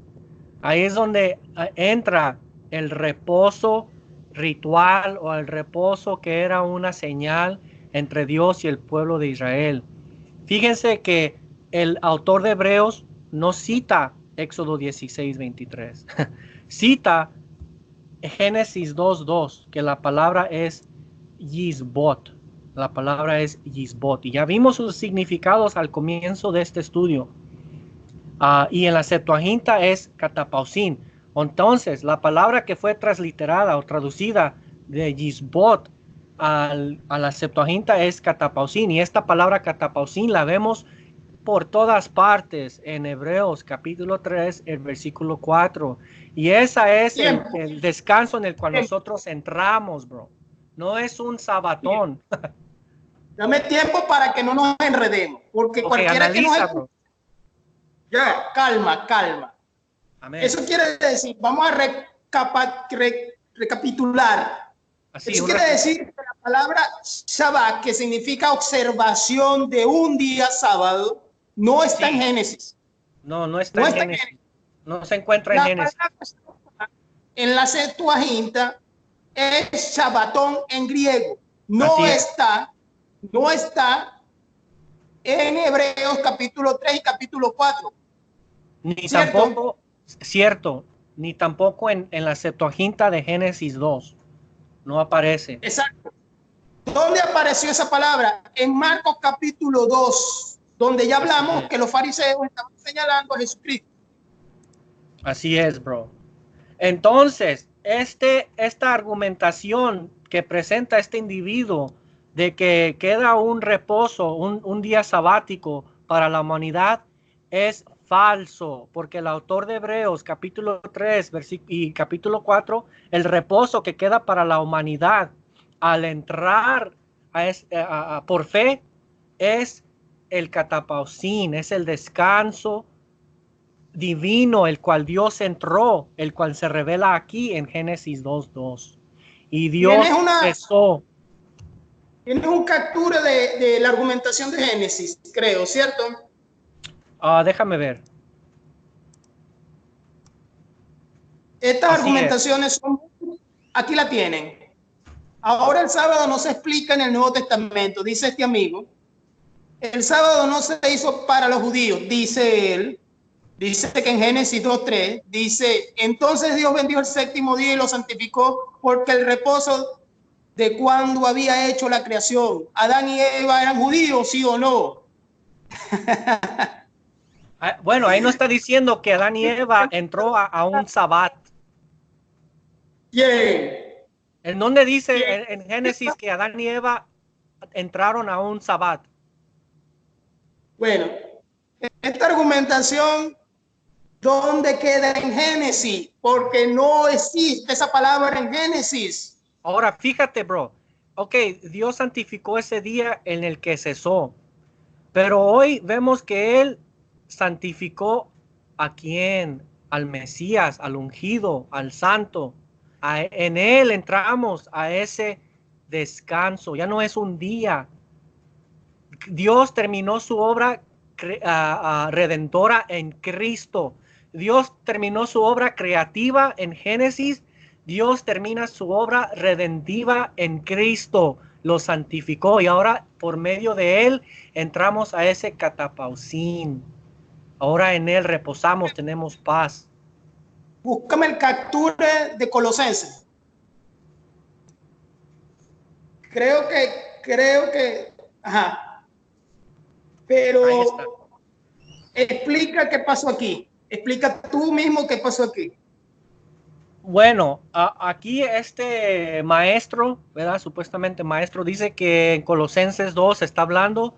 Speaker 1: Ahí es donde entra el reposo ritual o el reposo que era una señal entre Dios y el pueblo de Israel. Fíjense que el autor de Hebreos no cita Éxodo 16:23. Cita Génesis 2:2, que la palabra es Yisbot. La palabra es Yisbot. Y ya vimos sus significados al comienzo de este estudio. Y en la Septuaginta es catapausin. Entonces, la palabra que fue transliterada o traducida de Yisbot a la Septuaginta es catapausin. Y esta palabra catapausin la vemos por todas partes en Hebreos capítulo 3, el versículo 4. Y esa es el descanso en el cual nosotros entramos, bro. No es un sabatón.
Speaker 2: Dame tiempo para que no nos enredemos. Porque cualquiera
Speaker 1: analiza,
Speaker 2: que nos... Ya, calma. Amén. Eso quiere decir, vamos a recapitular. Así, eso quiere decir que la palabra Shabbat, que significa observación de un día sábado, no está en Génesis.
Speaker 1: No está en Génesis. No se encuentra en Génesis.
Speaker 2: En la Septuaginta es Shabbatón en griego. No está en Hebreos capítulo 3 y capítulo 4.
Speaker 1: Ni tampoco en la Septuaginta de Génesis 2. No aparece.
Speaker 2: Exacto. ¿Dónde apareció esa palabra? En Marcos capítulo 2, donde ya hablamos que los fariseos estaban señalando a Jesucristo.
Speaker 1: Así es, bro. Entonces, esta argumentación que presenta este individuo de que queda un reposo, un día sabático para la humanidad es falso, porque el autor de Hebreos capítulo 3 y capítulo 4, el reposo que queda para la humanidad al entrar por fe es el catapausin, es el descanso divino, el cual Dios entró, el cual se revela aquí en Génesis 2:2. Y Dios cesó.
Speaker 2: Tienes un captura de la argumentación de Génesis, creo, ¿cierto?
Speaker 1: Déjame ver.
Speaker 2: Estas argumentaciones son, aquí la tienen. Ahora el sábado no se explica en el Nuevo Testamento, dice este amigo. El sábado no se hizo para los judíos, dice él. Dice que en Génesis 2:3 dice, entonces Dios bendijo el séptimo día y lo santificó porque el reposo de cuando había hecho la creación. Adán y Eva eran judíos, ¿sí o no?
Speaker 1: Bueno, ahí no está diciendo que Adán y Eva entró a un sabbat.
Speaker 2: ¿Quién?
Speaker 1: ¿En dónde dice en Génesis que Adán y Eva entraron a un sabbat?
Speaker 2: Bueno, esta argumentación, ¿dónde queda en Génesis? Porque no existe esa palabra en Génesis.
Speaker 1: Ahora, fíjate, bro. Ok, Dios santificó ese día en el que cesó. Pero hoy vemos que Él santificó ¿a quién? Al Mesías, al ungido, al santo. En Él entramos a ese descanso. Ya no es un día. Dios terminó su obra redentora en Cristo. Dios terminó su obra creativa en Génesis. Dios termina su obra redentiva en Cristo. Lo santificó y ahora por medio de él entramos a ese catapausin. Ahora en él reposamos, tenemos paz.
Speaker 2: Búscame el captura de Colosenses. Creo que, ajá. Pero explica qué pasó aquí. Explica tú mismo qué pasó aquí.
Speaker 1: Bueno, aquí este maestro, ¿verdad? Supuestamente maestro, dice que en Colosenses 2 está hablando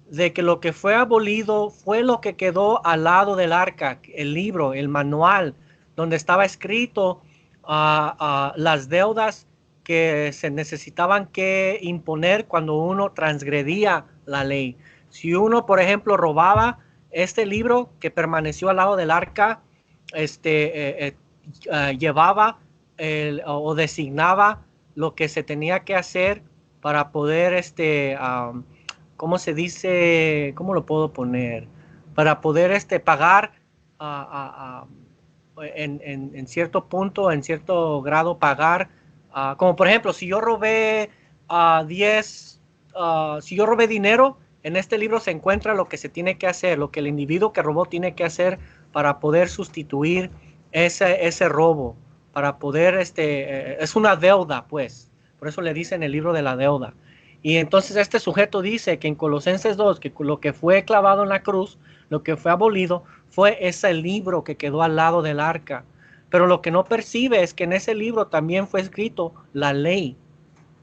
Speaker 1: de que lo que fue abolido fue lo que quedó al lado del arca, el libro, el manual, donde estaba escrito las deudas que se necesitaban que imponer cuando uno transgredía la ley. Si uno, por ejemplo, robaba este libro que permaneció al lado del arca, llevaba o designaba lo que se tenía que hacer para poder, ¿cómo se dice? ¿Cómo lo puedo poner? Para poder pagar en cierto punto, en cierto grado, pagar. Como por ejemplo, si yo robé 10, si yo robé dinero, en este libro se encuentra lo que se tiene que hacer, lo que el individuo que robó tiene que hacer para poder sustituir ese robo, para poder, es una deuda, pues. Por eso le dicen el libro de la deuda. Y entonces este sujeto dice que en Colosenses 2, que lo que fue clavado en la cruz, lo que fue abolido, fue ese libro que quedó al lado del arca. Pero lo que no percibe es que en ese libro también fue escrito la ley.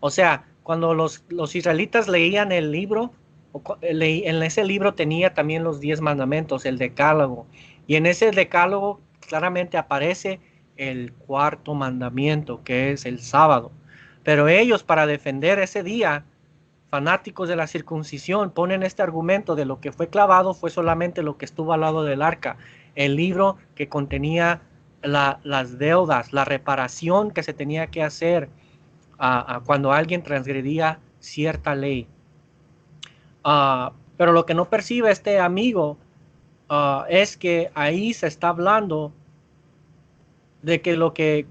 Speaker 1: O sea, cuando los israelitas leían el libro, en ese libro tenía también los 10 mandamientos, el decálogo. Y en ese decálogo claramente aparece el cuarto mandamiento, que es el sábado. Pero ellos, para defender ese día, fanáticos de la circuncisión, ponen este argumento de lo que fue clavado fue solamente lo que estuvo al lado del arca, el libro que contenía las deudas, la reparación que se tenía que hacer cuando alguien transgredía cierta ley. Pero lo que no percibe este amigo es que ahí se está hablando de que lo que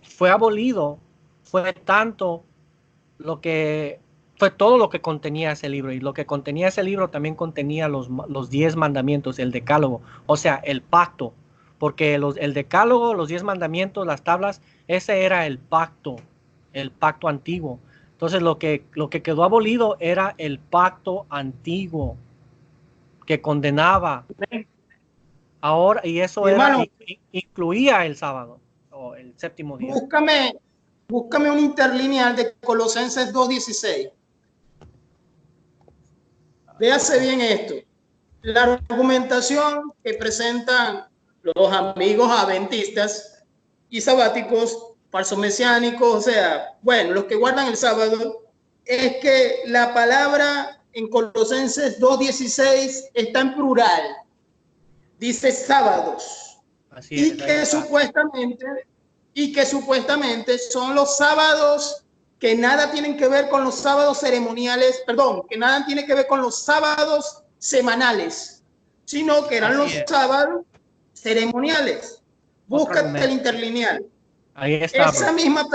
Speaker 1: fue abolido fue tanto lo que fue todo lo que contenía ese libro, y lo que contenía ese libro también contenía los 10 mandamientos, el decálogo, o sea, el pacto, porque el decálogo, los 10 mandamientos, las tablas, ese era el pacto antiguo. Entonces lo que quedó abolido era el pacto antiguo que condenaba. Ahora, y eso incluía el sábado. o el séptimo día.
Speaker 2: Búscame un interlineal de Colosenses 2:16. Véase bien esto. La argumentación que presentan los amigos adventistas y sabáticos, falsos mesiánicos, o sea, bueno, los que guardan el sábado, es que la palabra en Colosenses 2:16 está en plural. Dice sábados.
Speaker 1: Así es,
Speaker 2: y que supuestamente son los sábados que nada tienen que ver con los sábados ceremoniales, perdón, que nada tiene que ver con los sábados semanales, sino que eran los sábados ceremoniales. Búscate el interlineal.
Speaker 1: Ahí está,
Speaker 2: esa misma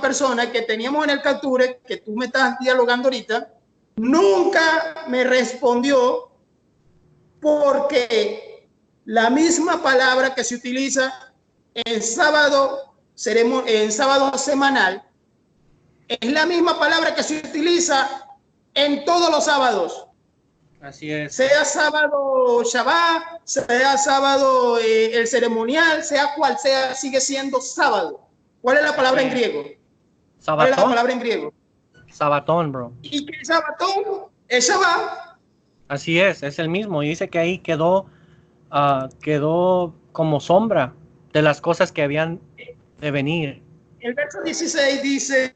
Speaker 2: persona que teníamos en el capture, que tú me estás dialogando ahorita, nunca me respondió, porque la misma palabra que se utiliza en sábado semanal es la misma palabra que se utiliza en todos los sábados.
Speaker 1: Así es.
Speaker 2: Sea sábado Shabbat, sea sábado el ceremonial, sea cual sea, sigue siendo sábado. ¿Cuál es la palabra en griego?
Speaker 1: ¿Sabatón?
Speaker 2: ¿Cuál es la palabra en griego?
Speaker 1: Sabatón, bro.
Speaker 2: ¿Y qué es sabatón? Es Shabbat.
Speaker 1: Así es el mismo. Y dice que ahí quedó como sombra de las cosas que habían de venir.
Speaker 2: El verso 16 dice: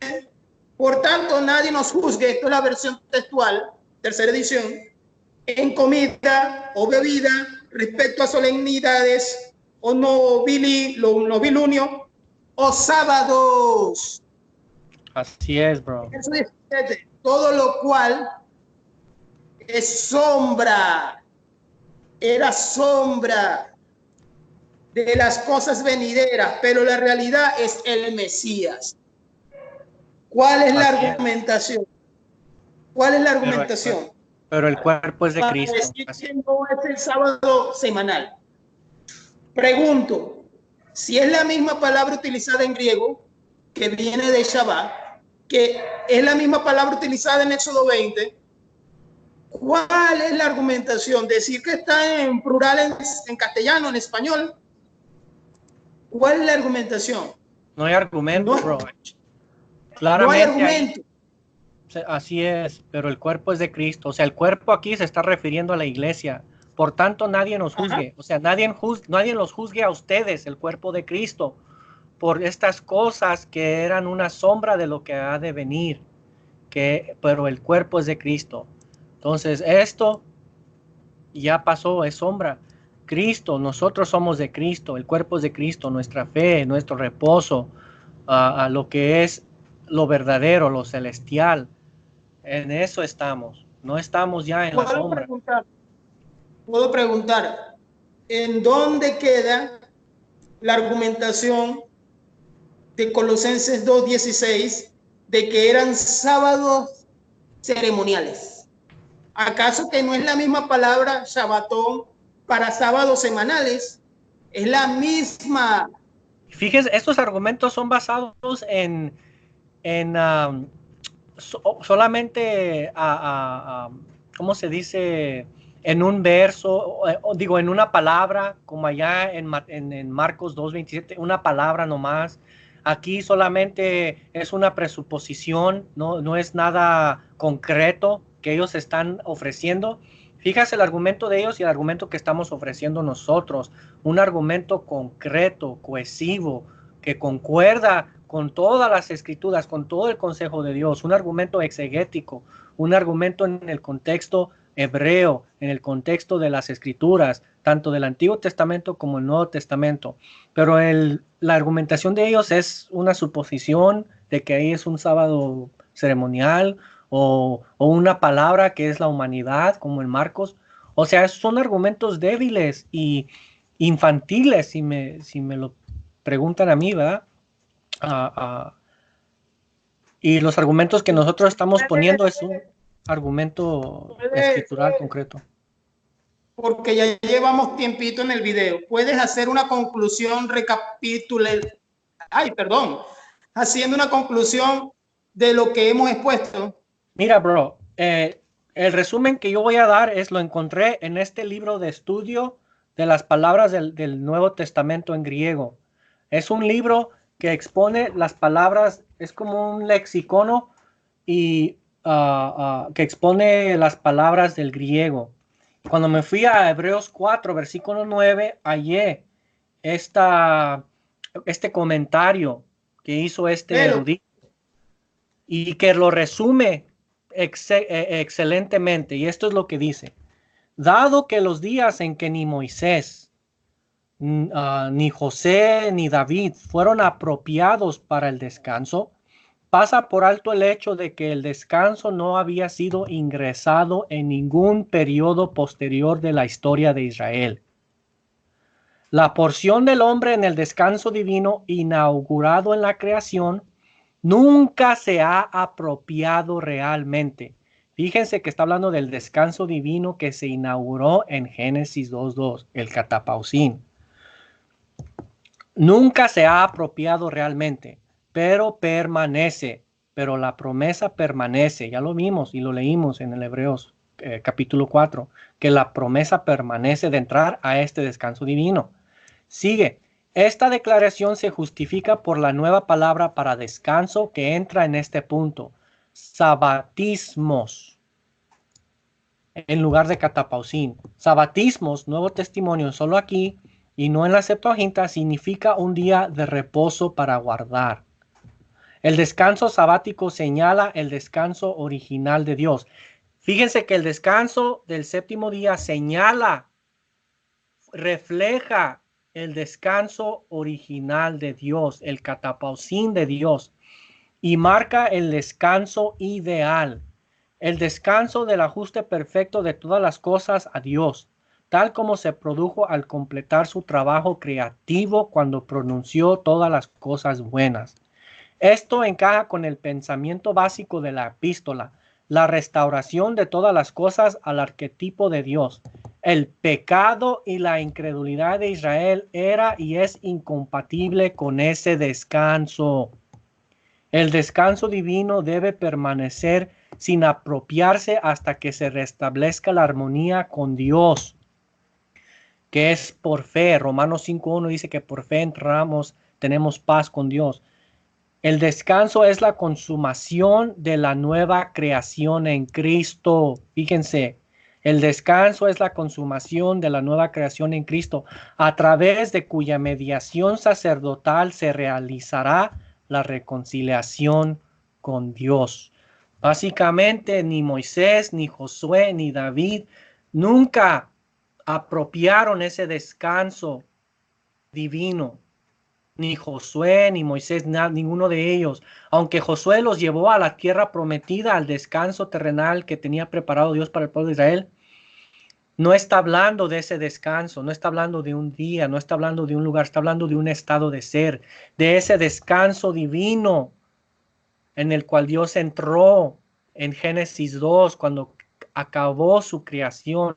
Speaker 2: por tanto, nadie nos juzgue, esto es la versión textual, tercera edición, en comida o bebida, respecto a solemnidades o novilunio o sábados.
Speaker 1: Así es, bro.
Speaker 2: Verso 17, todo lo cual es sombra, era sombra de las cosas venideras, pero la realidad es el Mesías. ¿Cuál es la argumentación? ¿Cuál es la argumentación?
Speaker 1: Pero el cuerpo es de Cristo.
Speaker 2: Decir que no es el sábado semanal. Pregunto, si es la misma palabra utilizada en griego, que viene de Shabbat, que es la misma palabra utilizada en Éxodo 20, ¿cuál es la argumentación? Decir que está en plural en castellano, en español. ¿Cuál es la argumentación?
Speaker 1: No hay argumento, bro. Claramente
Speaker 2: no hay argumento.
Speaker 1: Así es, pero el cuerpo es de Cristo. O sea, el cuerpo aquí se está refiriendo a la iglesia. Por tanto, nadie nos juzgue. Ajá. O sea, nadie los juzgue a ustedes, el cuerpo de Cristo, por estas cosas que eran una sombra de lo que ha de venir. Pero el cuerpo es de Cristo. Entonces, esto ya pasó, es sombra. Cristo, nosotros somos de Cristo, el cuerpo es de Cristo, nuestra fe, nuestro reposo, a lo que es lo verdadero, lo celestial. En eso estamos, no estamos ya en la sombra.
Speaker 2: Puedo preguntar, ¿en dónde queda la argumentación de Colosenses 2:16 de que eran sábados ceremoniales? ¿Acaso que no es la misma palabra Shabbatón para sábados semanales? Es la misma.
Speaker 1: Fíjese, estos argumentos son basados en solamente ¿cómo se dice? En un verso, digo, en una palabra, como allá en Marcos 2:27, una palabra nomás. Aquí solamente es una presuposición, no es nada concreto que ellos están ofreciendo. Fíjate el argumento de ellos y el argumento que estamos ofreciendo nosotros. Un argumento concreto, cohesivo, que concuerda con todas las escrituras, con todo el consejo de Dios. Un argumento exegético, un argumento en el contexto hebreo, en el contexto de las escrituras, tanto del Antiguo Testamento como el Nuevo Testamento. Pero la argumentación de ellos es una suposición de que ahí es un sábado ceremonial o una palabra que es la humanidad, como en Marcos. O sea, son argumentos débiles y infantiles, si me lo preguntan a mí, ¿verdad? Y los argumentos que nosotros estamos poniendo es un argumento escritural concreto.
Speaker 2: Porque ya llevamos tiempito en el video. ¿Puedes hacer una conclusión, haciendo una conclusión de lo que hemos expuesto?
Speaker 1: Mira, bro, el resumen que yo voy a dar lo encontré en este libro de estudio de las palabras del Nuevo Testamento en griego. Es un libro que expone las palabras, es como un lexicono y que expone las palabras del griego. Cuando me fui a Hebreos 4, versículo 9, hallé este comentario que hizo este
Speaker 2: Velo.
Speaker 1: erudito y que lo resume excelentemente. Y esto es lo que dice: dado que los días en que ni Moisés, ni José, ni David fueron apropiados para el descanso, pasa por alto el hecho de que el descanso no había sido ingresado en ningún periodo posterior de la historia de Israel. La porción del hombre en el descanso divino inaugurado en la creación nunca se ha apropiado realmente. Fíjense que está hablando del descanso divino que se inauguró en Génesis 2:2, el Catapausín. Nunca se ha apropiado realmente, pero permanece, pero la promesa permanece. Ya lo vimos y lo leímos en el Hebreos capítulo 4, que la promesa permanece de entrar a este descanso divino. Sigue. Esta declaración se justifica por la nueva palabra para descanso que entra en este punto: sabatismos, en lugar de catapausín. Sabatismos, nuevo testimonio, solo aquí y no en la Septuaginta, significa un día de reposo para guardar. El descanso sabático señala el descanso original de Dios. Fíjense que el descanso del séptimo día señala, refleja el descanso original de Dios, el catapausín de Dios, y marca el descanso ideal, el descanso del ajuste perfecto de todas las cosas a Dios, tal como se produjo al completar su trabajo creativo cuando pronunció todas las cosas buenas. Esto encaja con el pensamiento básico de la epístola, la restauración de todas las cosas al arquetipo de Dios. El pecado y la incredulidad de Israel era y es incompatible con ese descanso. El descanso divino debe permanecer sin apropiarse hasta que se restablezca la armonía con Dios, que es por fe. Romanos 5:1 dice que por fe entramos, tenemos paz con Dios. El descanso es la consumación de la nueva creación en Cristo. Fíjense, el descanso es la consumación de la nueva creación en Cristo, a través de cuya mediación sacerdotal se realizará la reconciliación con Dios. Básicamente, ni Moisés, ni Josué, ni David nunca apropiaron ese descanso divino. Ni Josué, ni Moisés, ninguno de ellos. Aunque Josué los llevó a la tierra prometida, al descanso terrenal que tenía preparado Dios para el pueblo de Israel, no está hablando de ese descanso, no está hablando de un día, no está hablando de un lugar, está hablando de un estado de ser, de ese descanso divino en el cual Dios entró en Génesis 2 cuando acabó su creación.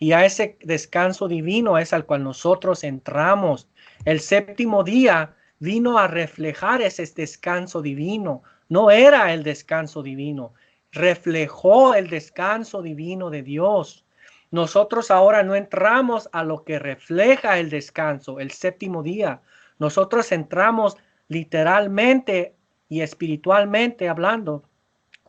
Speaker 1: Y a ese descanso divino es al cual nosotros entramos. El séptimo día vino a reflejar ese descanso divino. No era el descanso divino, reflejó el descanso divino de Dios. Nosotros ahora no entramos a lo que refleja el descanso, el séptimo día. Nosotros entramos literalmente y espiritualmente hablando,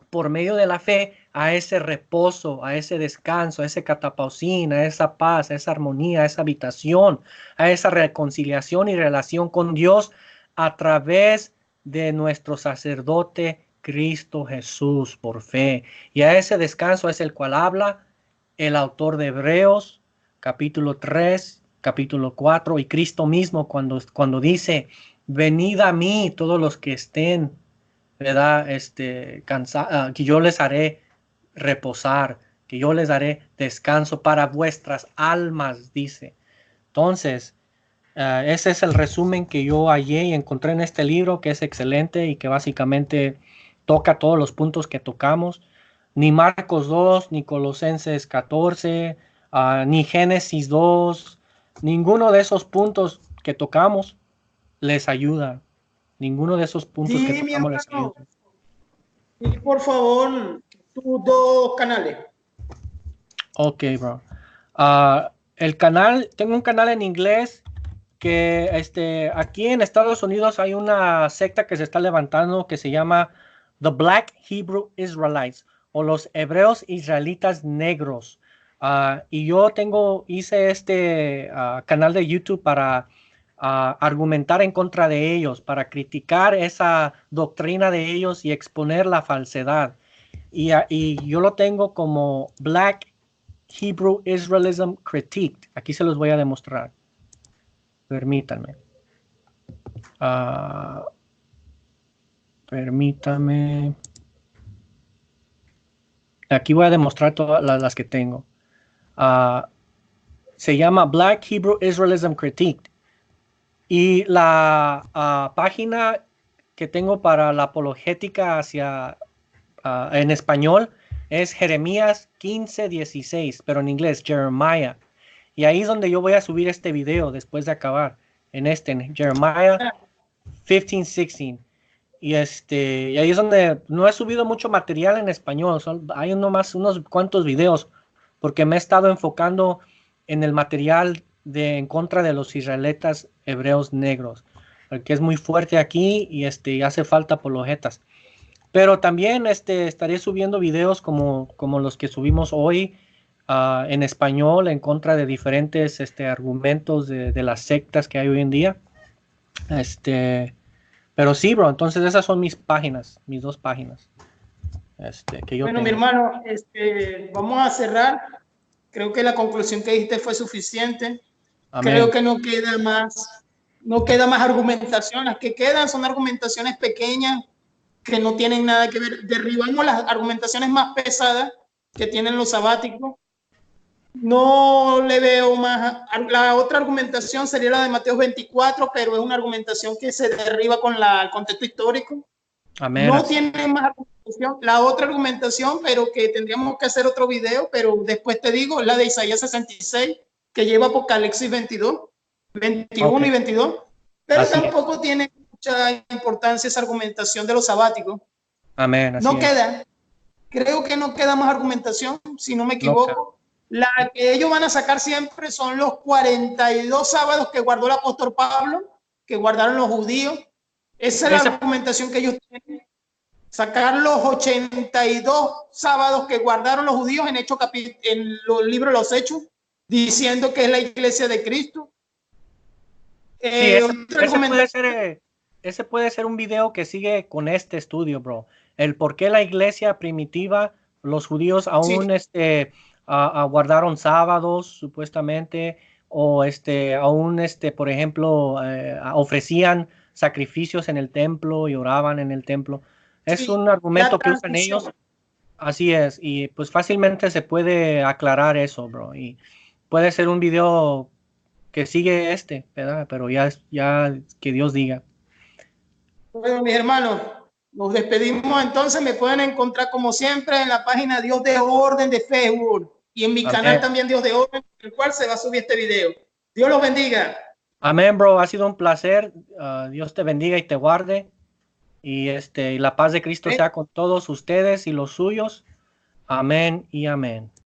Speaker 1: por medio de la fe, a ese reposo, a ese descanso, a ese catapausín, a esa paz, a esa armonía, a esa habitación, a esa reconciliación y relación con Dios a través de nuestro sacerdote Cristo Jesús por fe. Y a ese descanso es el cual habla el autor de Hebreos, capítulo 3, capítulo 4, y Cristo mismo cuando dice: venid a mí todos los que estén, ¿verdad? Que yo les haré reposar, que yo les daré descanso para vuestras almas, dice. Entonces, ese es el resumen que yo hallé y encontré en este libro, que es excelente y que básicamente toca todos los puntos que tocamos. Ni Marcos 2, ni Colosenses 14, ni Génesis 2, ninguno de esos puntos que tocamos les ayuda. Ninguno de esos puntos que
Speaker 2: Sí, mi
Speaker 1: tocamos les ayuda.
Speaker 2: hermano. Y por favor, tus dos canales.
Speaker 1: Ok, bro. El canal, tengo un canal en inglés que aquí en Estados Unidos hay una secta que se está levantando que se llama The Black Hebrew Israelites o los hebreos israelitas negros. Y yo hice este canal de YouTube para argumentar en contra de ellos, para criticar esa doctrina de ellos y exponer la falsedad. Y yo lo tengo como Black Hebrew Israelism Critiqued. Aquí se los voy a demostrar. Permítanme. Permítame. Aquí voy a demostrar todas las que tengo. Se llama Black Hebrew Israelism Critiqued. Y la página que tengo para la apologética en español es Jeremías 15:16, pero en inglés, Jeremiah. Y ahí es donde yo voy a subir este video después de acabar. En Jeremiah 15:16. Y ahí es donde no he subido mucho material en español. Hay unos cuantos videos, porque me he estado enfocando en el material en contra de los israelitas hebreos negros, porque es muy fuerte aquí y hace falta apologetas. Pero también estaré subiendo videos como los que subimos hoy en español en contra de diferentes argumentos de las sectas que hay hoy en día. Pero sí, bro, entonces esas son mis páginas, mis dos páginas. Que yo
Speaker 2: Bueno,
Speaker 1: tengo.
Speaker 2: mi hermano, vamos a cerrar. Creo que la conclusión que dijiste fue suficiente.
Speaker 1: Amén.
Speaker 2: Creo que no queda más argumentación. Las que quedan son argumentaciones pequeñas que no tienen nada que ver. Derribamos las argumentaciones más pesadas que tienen los sabáticos. No le veo más. La otra argumentación sería la de Mateo 24, pero es una argumentación que se derriba con el contexto histórico.
Speaker 1: Amén.
Speaker 2: No tiene más argumentación. La otra argumentación, pero que tendríamos que hacer otro video, pero después te digo, es la de Isaías 66, que lleva Apocalipsis 21 y 22, pero
Speaker 1: así
Speaker 2: tampoco tiene mucha importancia esa argumentación de los sabáticos.
Speaker 1: Amén.
Speaker 2: No queda, creo que no queda más argumentación, si no me equivoco. La que ellos van a sacar siempre son los 42 sábados que guardó el apóstol Pablo, que guardaron los judíos. Esa es la argumentación que ellos tienen. Sacar los 82 sábados que guardaron los judíos en los libros de los Hechos, diciendo que es la iglesia de Cristo.
Speaker 1: Sí, ese puede ser un video que sigue con este estudio, bro. El por qué la iglesia primitiva, los judíos aún guardaron sábados, supuestamente, o aún por ejemplo, ofrecían sacrificios en el templo y oraban en el templo. Es un argumento que usan ellos. Así es, y pues fácilmente se puede aclarar eso, bro. Y puede ser un video que sigue ¿verdad? Pero ya que Dios diga.
Speaker 2: Bueno, mis hermanos, nos despedimos entonces. Me pueden encontrar como siempre en la página Dios de Orden de Facebook y en mi canal también Dios de Orden, en el cual se va a subir este video. Dios los bendiga.
Speaker 1: Amén, bro. Ha sido un placer. Dios te bendiga y te guarde. Y la paz de Cristo sea con todos ustedes y los suyos. Amén y amén.